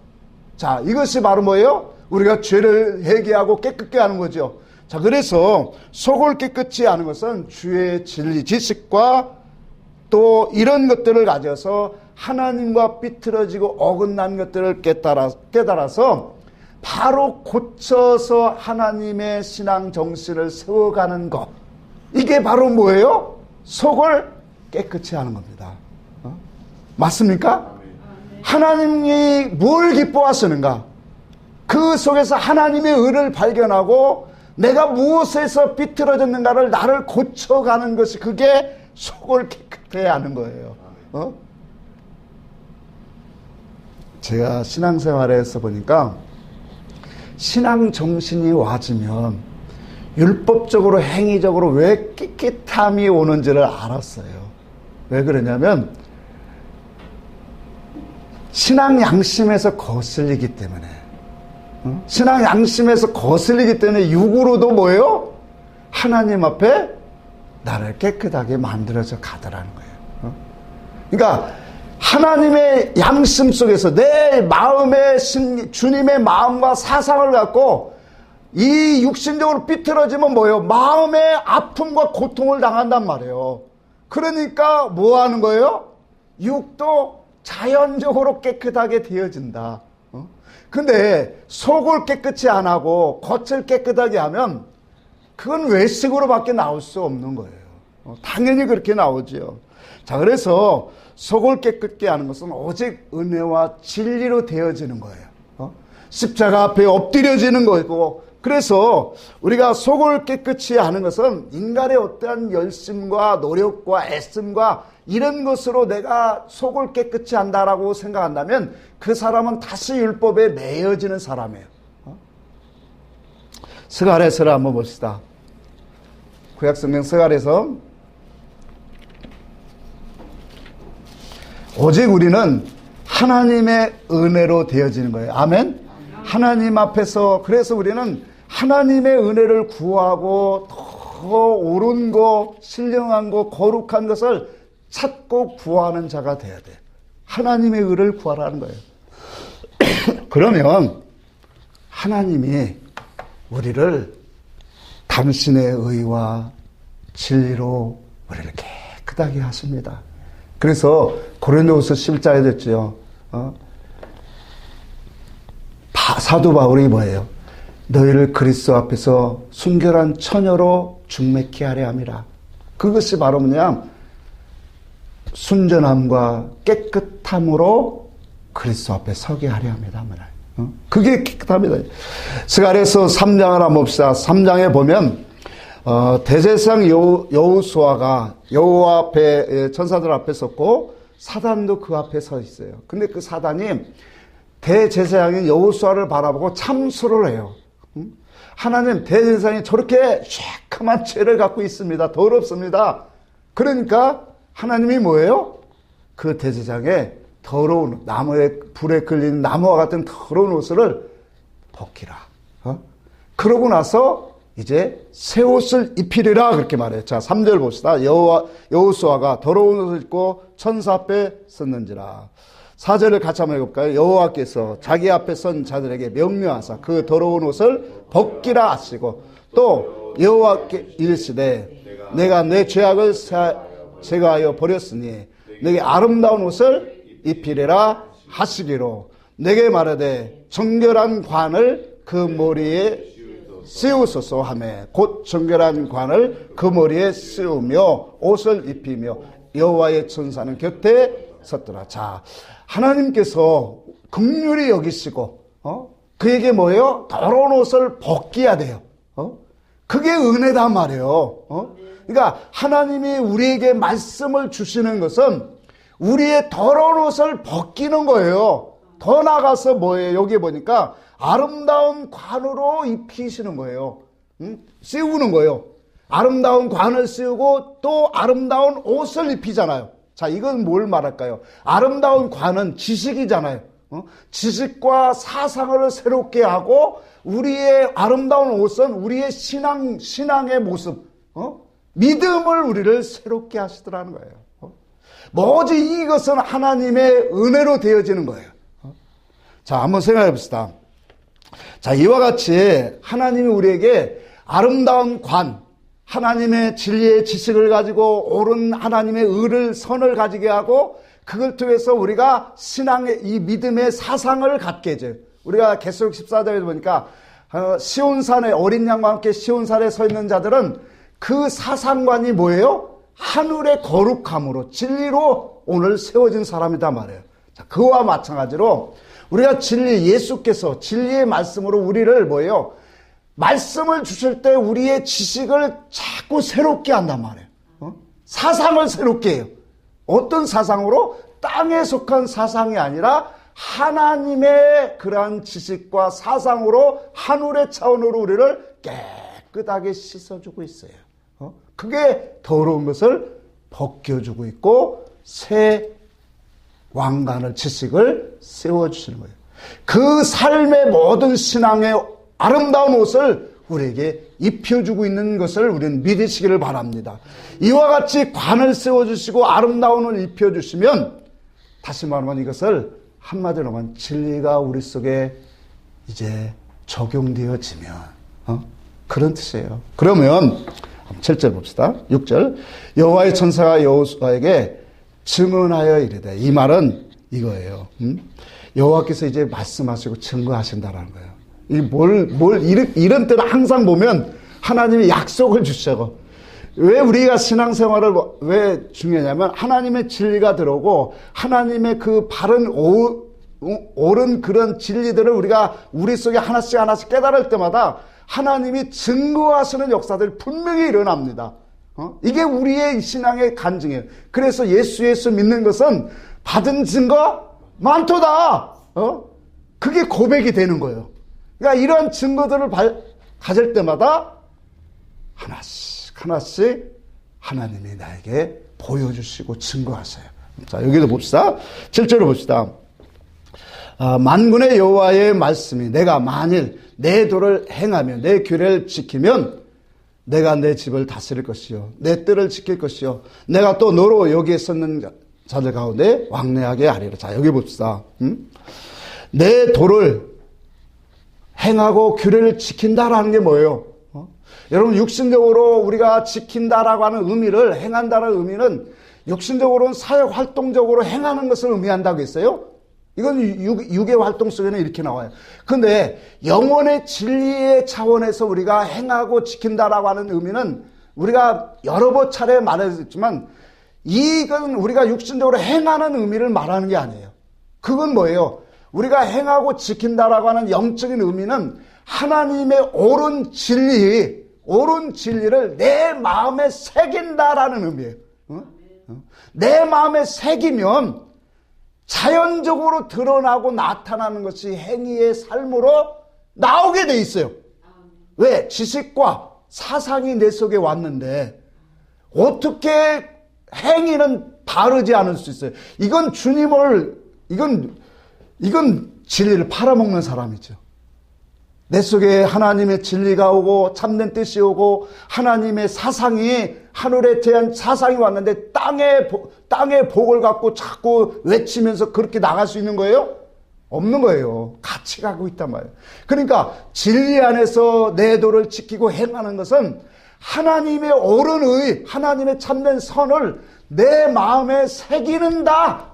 자, 이것이 바로 뭐예요? 우리가 죄를 회개하고 깨끗게 하는 거죠. 자, 그래서 속을 깨끗이 하는 것은 주의 진리, 지식과 또 이런 것들을 가져서 하나님과 삐뚤어지고 어긋난 것들을 깨달아서 바로 고쳐서 하나님의 신앙 정신을 세워가는 것. 이게 바로 뭐예요? 속을 깨끗이 하는 겁니다. 맞습니까? 하나님이 뭘 기뻐하시는가? 그 속에서 하나님의 의를 발견하고 내가 무엇에서 삐뚤어졌는가를 나를 고쳐가는 것이 그게 속을 깨끗해야 하는 거예요. 제가 신앙생활에서 보니까 신앙 정신이 와지면 율법적으로 행위적으로 왜 깨끗함이 오는지를 알았어요. 왜 그러냐면 신앙 양심에서 거슬리기 때문에, 신앙 양심에서 거슬리기 때문에 육으로도 뭐예요? 하나님 앞에 나를 깨끗하게 만들어져 가더라는 거예요. 그러니까 하나님의 양심 속에서 내 마음에 주님의 마음과 사상을 갖고 이 육신적으로 삐뚤어지면 뭐예요? 마음의 아픔과 고통을 당한단 말이에요. 그러니까 뭐 하는 거예요? 육도 자연적으로 깨끗하게 되어진다. 근데 속을 깨끗이 안 하고 겉을 깨끗하게 하면 그건 외식으로밖에 나올 수 없는 거예요. 당연히 그렇게 나오죠. 자, 그래서 속을 깨끗게 하는 것은 오직 은혜와 진리로 되어지는 거예요. 십자가 앞에 엎드려지는 거고, 그래서 우리가 속을 깨끗이 하는 것은 인간의 어떠한 열심과 노력과 애씀과 이런 것으로 내가 속을 깨끗이 한다라고 생각한다면 그 사람은 다시 율법에 매여지는 사람이에요. 스가랴서를 한번 봅시다. 구약성경 스가랴서. 오직 우리는 하나님의 은혜로 되어지는 거예요. 아멘? 하나님 앞에서, 그래서 우리는 하나님의 은혜를 구하고 더 옳은 거, 신령한 거, 거룩한 것을 찾고 구하는 자가 돼야 돼. 하나님의 의를 구하라는 거예요. 그러면 하나님이 우리를 당신의 의와 진리로 우리를 깨끗하게 하십니다. 그래서 고린도후서 11장에 됐죠. 사도 바울이 뭐예요? 너희를 그리스도 앞에서 순결한 처녀로 중매케 하려 함이라. 그것이 바로 뭐냐? 순전함과 깨끗함으로 그리스도 앞에 서게 하려 합니다. 그게 깨끗합니다. 스가랴서 3장을 한번 봅시다. 3장에 보면 대제사장 여호수아가 여호와 앞에, 천사들 앞에 섰고 사단도 그 앞에 서 있어요. 근데 그 사단이 대제사장인 여호수아를 바라보고 참소를 해요. 하나님, 대제사장이 저렇게 쬐끔한 죄를 갖고 있습니다. 더럽습니다. 그러니까 하나님이 뭐예요? 그 대제사장의 더러운 나무에 불에 끌린 나무와 같은 더러운 옷을 벗기라. 그러고 나서 이제 새 옷을 입히리라 그렇게 말해요. 자, 3절 봅시다. 여호수아가 더러운 옷을 입고 천사 앞에 섰는지라. 4절을 같이 한번 읽어볼까요? 여호와께서 자기 앞에 선 자들에게 명령하사 그 더러운 옷을 벗기라 하시고 또 여호와께 이르시되 내가 내 죄악을 제거하여 버렸으니 내게 아름다운 옷을 입히리라 하시기로 내게 말하되 정결한 관을 그 머리에 씌우소서 하매 곧 정결한 관을 그 머리에 씌우며 옷을 입히며 여호와의 천사는 곁에 섰더라. 자, 하나님께서 긍휼히 여기시고 그에게 뭐예요? 더러운 옷을 벗겨야 돼요. 그게 은혜단 말이에요. 그러니까 하나님이 우리에게 말씀을 주시는 것은 우리의 더러운 옷을 벗기는 거예요. 더 나아가서 뭐예요? 여기 보니까 아름다운 관으로 입히시는 거예요. 씌우는 거예요. 아름다운 관을 씌우고 또 아름다운 옷을 입히잖아요. 자, 이건 뭘 말할까요? 아름다운 관은 지식이잖아요. 지식과 사상을 새롭게 하고 우리의 아름다운 옷은 우리의 신앙의 모습, 믿음을 우리를 새롭게 하시더라는 거예요. 오직 이것은 하나님의 은혜로 되어지는 거예요. 자, 한번 생각해 봅시다. 자, 이와 같이 하나님이 우리에게 아름다운 관, 하나님의 진리의 지식을 가지고 옳은 하나님의 의를 선을 가지게 하고 그걸 통해서 우리가 신앙의 이 믿음의 사상을 갖게 해줘요. 우리가 계시록 14절에 보니까 시온산에 어린 양과 함께 시온산에 서 있는 자들은 그 사상관이 뭐예요? 하늘의 거룩함으로 진리로 오늘 세워진 사람이다 말이에요. 자, 그와 마찬가지로 우리가 예수께서 진리의 말씀으로 우리를 뭐예요? 말씀을 주실 때 우리의 지식을 자꾸 새롭게 한단 말이에요. 사상을 새롭게 해요. 어떤 사상으로? 땅에 속한 사상이 아니라 하나님의 그러한 지식과 사상으로 하늘의 차원으로 우리를 깨끗하게 씻어주고 있어요. 그게 더러운 것을 벗겨주고 있고 새 왕관을 지식을 세워주시는 거예요. 그 삶의 모든 신앙의 아름다운 옷을 우리에게 입혀주고 있는 것을 우리는 믿으시기를 바랍니다. 이와 같이 관을 세워주시고 아름다운 옷을 입혀주시면 다시 말하면 이것을 한마디로 하면 진리가 우리 속에 이제 적용되어지면 그런 뜻이에요. 그러면 7절 봅시다. 6절 여호와의 천사가 여호수아에게 증언하여 이르되 이 말은 이거예요. 여호와께서 이제 말씀하시고 증거하신다라는 거예요. 이런 때는 항상 보면 하나님이 약속을 주시고 왜 우리가 신앙생활을 왜 중요하냐면 하나님의 진리가 들어오고 하나님의 그 바른 옳은 그런 진리들을 우리가 우리 속에 하나씩 하나씩 깨달을 때마다 하나님이 증거하시는 역사들이 분명히 일어납니다. 이게 우리의 신앙의 간증이에요. 그래서 예수 믿는 것은 받은 증거 많도다. 그게 고백이 되는 거예요. 그러니까 이런 증거들을 가질 때마다 하나씩 하나님이 나에게 보여주시고 증거하세요. 자, 여기도 봅시다. 7절을 봅시다. 만군의 여호와의 말씀이 내가 만일 내 도를 행하며 내 규례를 지키면 내가 내 집을 다스릴 것이요 내 뜰을 지킬 것이요 내가 또 너로 여기에 섰는 자들 가운데 왕래하게 하리라. 자, 여기 봅시다. 내 도를 행하고 규례를 지킨다라는 게 뭐예요? 여러분, 육신적으로 우리가 지킨다라고 하는 의미를, 행한다라는 의미는 육신적으로는 사역활동적으로 행하는 것을 의미한다고 했어요. 이건 육의 활동 속에는 이렇게 나와요. 근데 영혼의 진리의 차원에서 우리가 행하고 지킨다라고 하는 의미는 우리가 여러 차례 말했지만 이건 우리가 육신적으로 행하는 의미를 말하는 게 아니에요. 그건 뭐예요? 우리가 행하고 지킨다라고 하는 영적인 의미는 하나님의 옳은 진리를 내 마음에 새긴다라는 의미예요. 내 마음에 새기면 자연적으로 드러나고 나타나는 것이 행위의 삶으로 나오게 돼 있어요. 왜? 지식과 사상이 내 속에 왔는데 어떻게 행위는 다르지 않을 수 있어요. 이건 이건 진리를 팔아먹는 사람이죠. 내 속에 하나님의 진리가 오고 참된 뜻이 오고 하나님의 사상이, 하늘에 대한 사상이 왔는데 땅의 복을 갖고 자꾸 외치면서 그렇게 나갈 수 있는 거예요? 없는 거예요. 같이 가고 있단 말이에요. 그러니까 진리 안에서 내 도를 지키고 행하는 것은 하나님의 옳은 의, 하나님의 참된 선을 내 마음에 새기는다.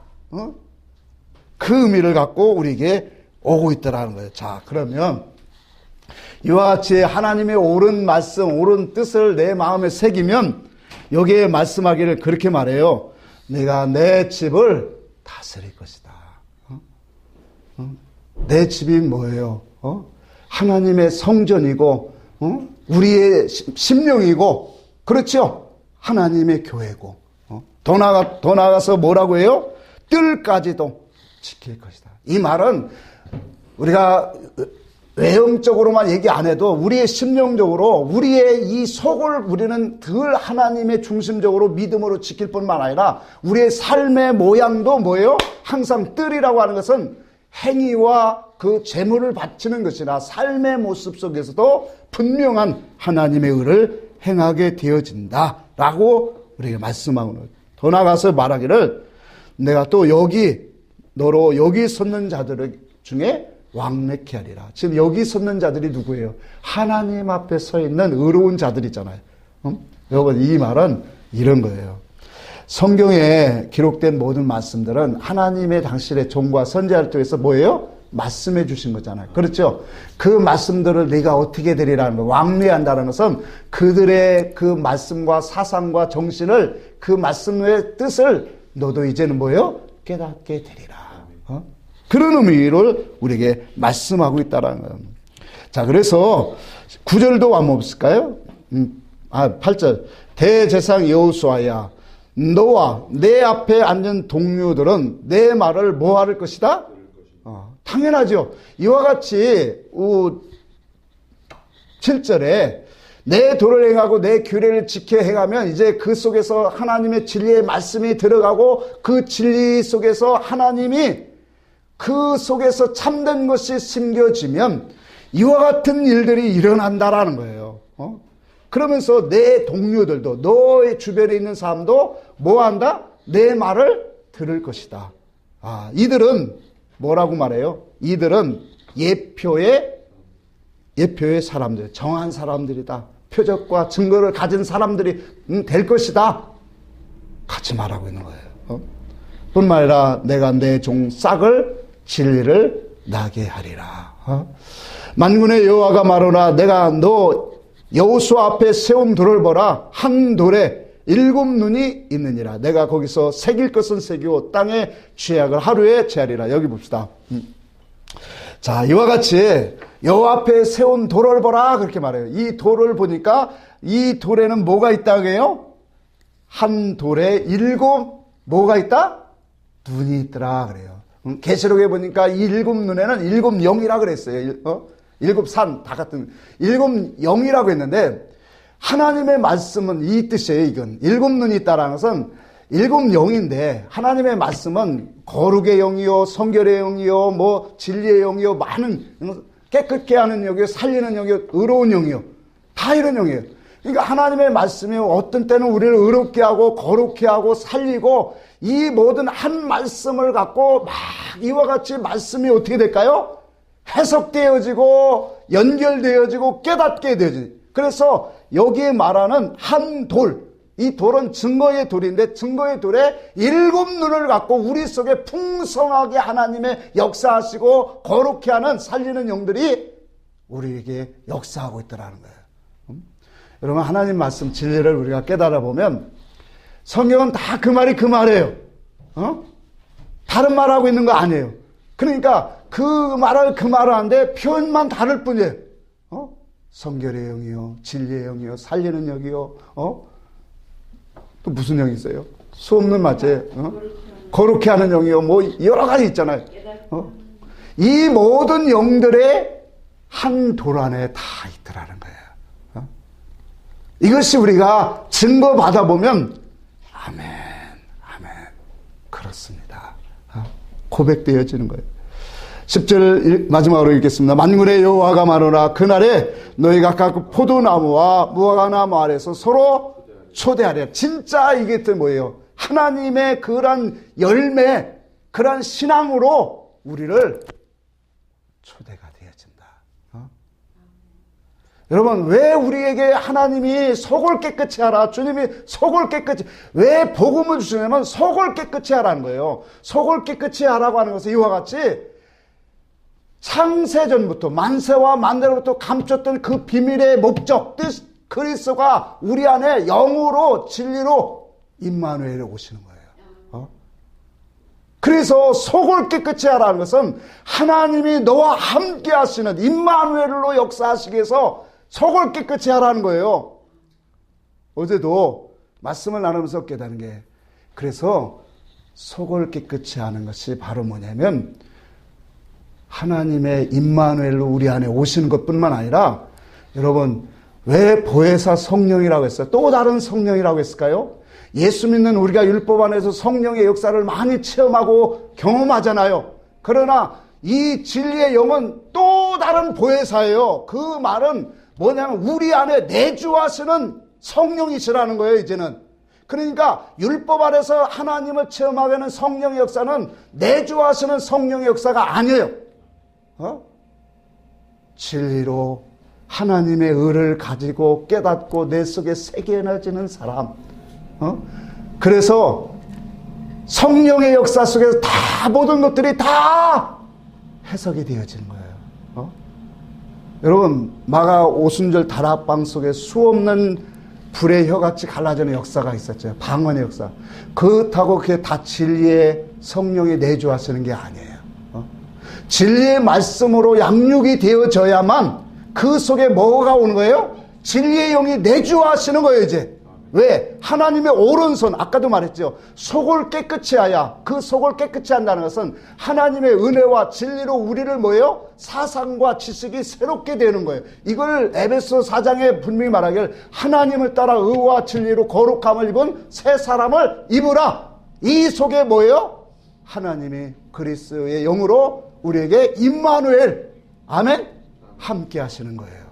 그 의미를 갖고 우리에게 오고 있더라는 거예요. 자, 그러면 이와 같이 하나님의 옳은 말씀, 옳은 뜻을 내 마음에 새기면 여기에 말씀하기를 그렇게 말해요. 내가 내 집을 다스릴 것이다. 내 집이 뭐예요? 하나님의 성전이고, 우리의 심령이고, 그렇죠? 하나님의 교회고, 더 나아가서 뭐라고 해요? 뜰까지도 지킬 것이다. 이 말은 우리가 외형적으로만 얘기 안 해도 우리의 심령적으로 우리의 이 속을 우리는 늘 하나님의 중심적으로 믿음으로 지킬 뿐만 아니라 우리의 삶의 모양도 뭐예요? 항상 뜰이라고 하는 것은 행위와 그 재물을 바치는 것이나 삶의 모습 속에서도 분명한 하나님의 의를 행하게 되어진다라고 우리에게 말씀하고, 더 나아가서 말하기를 내가 또 너로 여기 섰는 자들 중에 왕래케 하리라. 지금 여기 섰는 자들이 누구예요? 하나님 앞에 서 있는 의로운 자들이잖아요. 여러분, 이 말은 이런 거예요. 성경에 기록된 모든 말씀들은 하나님의 당신의 종과 선지자를 통해서 뭐예요? 말씀해 주신 거잖아요. 그렇죠? 그 말씀들을 네가 어떻게 되리라는 거, 왕래한다는 것은 그들의 그 말씀과 사상과 정신을, 그 말씀의 뜻을 너도 이제는 뭐예요? 깨닫게 되리라. 그런 의미를 우리에게 말씀하고 있다는 거예요. 자, 그래서 9절도 한번 없을까요? 8절. 대제사장 여호수아야, 너와 내 앞에 앉은 동료들은 내 말을 뭐 할 것이다? 당연하죠. 이와 같이 7절에 내 도를 행하고 내 규례를 지켜 행하면 이제 그 속에서 하나님의 진리의 말씀이 들어가고 그 진리 속에서 하나님이 그 속에서 참된 것이 심겨지면 이와 같은 일들이 일어난다라는 거예요. 그러면서 내 동료들도, 너의 주변에 있는 사람도 뭐 한다? 내 말을 들을 것이다. 이들은 뭐라고 말해요? 이들은 예표의 사람들, 정한 사람들이다. 표적과 증거를 가진 사람들이 될 것이다. 같이 말하고 있는 거예요. 뿐만 아니라 내가 내 종 싹을 진리를 나게 하리라. 만군의 여호와가 말하노라, 내가 너 여호수아 앞에 세운 돌을 보라. 한 돌에 7 눈이 있느니라. 내가 거기서 새길 것은 새기고 땅의 죄악을 하루에 제하리라. 여기 봅시다. 자, 이와 같이 여호와 앞에 세운 돌을 보라 그렇게 말해요. 이 돌을 보니까 이 돌에는 뭐가 있다고 해요? 한 돌에 7 뭐가 있다? 눈이 있더라 그래요. 계시록에 보니까 이 7 눈에는 7 영이라 그랬어요. 7 산 다 같은 7 영이라고 했는데 하나님의 말씀은 이 뜻이에요. 이건 7 눈이 있다라는 것은 7 영인데 하나님의 말씀은 거룩의 영이요, 성결의 영이요, 뭐 진리의 영이요, 많은 깨끗게 하는 영이요, 살리는 영이요, 의로운 영이요, 다 이런 영이에요. 그러니까 하나님의 말씀이 어떤 때는 우리를 의롭게 하고 거룩게 하고 살리고, 이 모든 한 말씀을 갖고 막 이와 같이 말씀이 어떻게 될까요? 해석되어지고 연결되어지고 깨닫게 되어지죠. 그래서 여기에 말하는 한 돌, 이 돌은 증거의 돌인데 증거의 돌에 7 눈을 갖고 우리 속에 풍성하게 하나님의 역사하시고 거룩게 하는 살리는 영들이 우리에게 역사하고 있더라는 거예요. 여러분, 하나님 말씀 진리를 우리가 깨달아 보면 성경은 다 그 말이 그 말이에요. 다른 말하고 있는 거 아니에요. 그러니까 그 말을 하는데 표현만 다를 뿐이에요. 성결의 영이요, 진리의 영이요, 살리는 영이요, 또 무슨 영이 있어요? 수 없는 맞지? 거룩해 하는 영이요, 뭐 여러 가지 있잖아요. 이 모든 영들의 한 돌 안에 다 있더라는 거예요. 이것이 우리가 증거 받아보면 아멘, 아멘, 그렇습니다. 고백되어지는 거예요. 10절 마지막으로 읽겠습니다. 만군의 여호와가 말하노라. 그날에 너희가 각 포도나무와 무화과나무 아래서 서로 초대하랴. 진짜 이게 또 뭐예요? 하나님의 그런 열매, 그런 신앙으로 우리를 초대가 되어진다. 여러분, 왜 우리에게 하나님이 속을 깨끗이 하라, 주님이 속을 깨끗이, 왜 복음을 주시냐면 속을 깨끗이 하라는 거예요. 속을 깨끗이 하라고 하는 것은 이와 같이 창세전부터 만세와 만대로부터 감췄던 그 비밀의 목적, 뜻, 그리스도가 우리 안에 영으로 진리로 임마누엘에 오시는 거예요. 그래서 속을 깨끗이 하라는 것은 하나님이 너와 함께 하시는 임마누엘로 역사하시기 위해서 속을 깨끗이 하라는 거예요. 어제도 말씀을 나누면서 깨닫는 게, 그래서 속을 깨끗이 하는 것이 바로 뭐냐면 하나님의 임마누엘로 우리 안에 오시는 것뿐만 아니라, 여러분, 왜 보혜사 성령이라고 했어요? 또 다른 성령이라고 했을까요? 예수 믿는 우리가 율법 안에서 성령의 역사를 많이 체험하고 경험하잖아요. 그러나 이 진리의 영은 또 다른 보혜사예요. 그 말은 뭐냐면 우리 안에 내주하시는 성령이시라는 거예요, 이제는. 그러니까 율법 안에서 하나님을 체험하게 하는 성령의 역사는 내주하시는 성령의 역사가 아니에요. 진리로 하나님의 의를 가지고 깨닫고 내 속에 새겨져지는 사람. 그래서 성령의 역사 속에서 다 모든 것들이 다 해석이 되어지는 거예요. 여러분, 마가 오순절 다락방 속에 수없는 불의 혀같이 갈라지는 역사가 있었죠. 방언의 역사. 그렇다고 그게 다 진리의 성령이 내주하시는 게 아니에요. 진리의 말씀으로 양육이 되어져야만 그 속에 뭐가 오는 거예요? 진리의 영이 내주하시는 거예요, 이제. 왜? 하나님의 오른손, 아까도 말했죠. 속을 깨끗이 하야. 그 속을 깨끗이 한다는 것은 하나님의 은혜와 진리로 우리를 뭐예요? 사상과 지식이 새롭게 되는 거예요. 이걸 에베소 4장에 분명히 말하길, 하나님을 따라 의와 진리로 거룩함을 입은 새 사람을 입으라. 이 속에 뭐예요? 하나님이 그리스도의 영으로 우리에게 임마누엘, 아멘, 함께 하시는 거예요.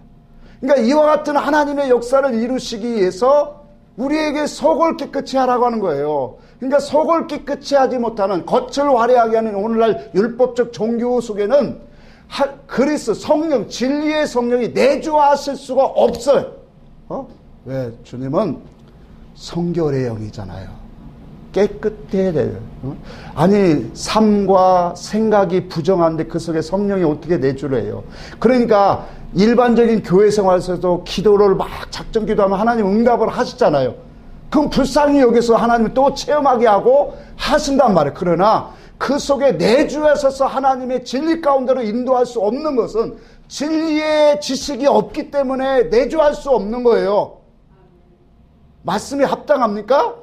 그러니까 이와 같은 하나님의 역사를 이루시기 위해서 우리에게 속을 깨끗이 하라고 하는 거예요. 그러니까 속을 깨끗이 하지 못하는, 겉을 화려하게 하는 오늘날 율법적 종교 속에는 그리스도 성령, 진리의 성령이 내주하실 수가 없어요. 왜? 주님은 성결의 영이잖아요. 깨끗해야 돼요. 아니, 삶과 생각이 부정한데 그 속에 성령이 어떻게 내주를 해요? 그러니까 일반적인 교회 생활에서도 기도를 막 작정 기도하면 하나님 응답을 하시잖아요. 그럼 불쌍히 여기서 하나님이 또 체험하게 하고 하신단 말이에요. 그러나 그 속에 내주하셔서 하나님의 진리 가운데로 인도할 수 없는 것은 진리의 지식이 없기 때문에 내주할 수 없는 거예요. 말씀이 합당합니까?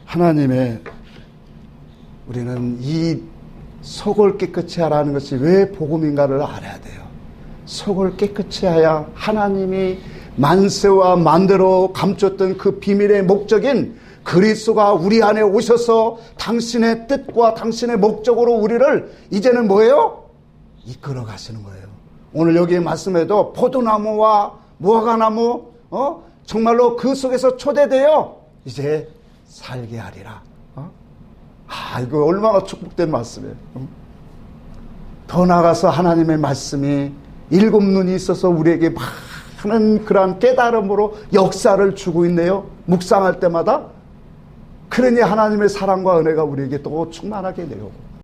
하나님의, 우리는 이 속을 깨끗이 하라는 것이 왜 복음인가를 알아야 돼요. 속을 깨끗이 하야 하나님이 만세와 만대로 감췄던 그 비밀의 목적인 그리스도가 우리 안에 오셔서 당신의 뜻과 당신의 목적으로 우리를 이제는 뭐예요? 이끌어 가시는 거예요. 오늘 여기 말씀에도 포도나무와 무화과나무, 정말로 그 속에서 초대되어 이제 살게 하리라. 이거 얼마나 축복된 말씀이에요. 더 나아가서 하나님의 말씀이 일곱 눈이 있어서 우리에게 많은 그러한 깨달음으로 역사를 주고 있네요. 묵상할 때마다. 그러니 하나님의 사랑과 은혜가 우리에게 또 충만하게 되고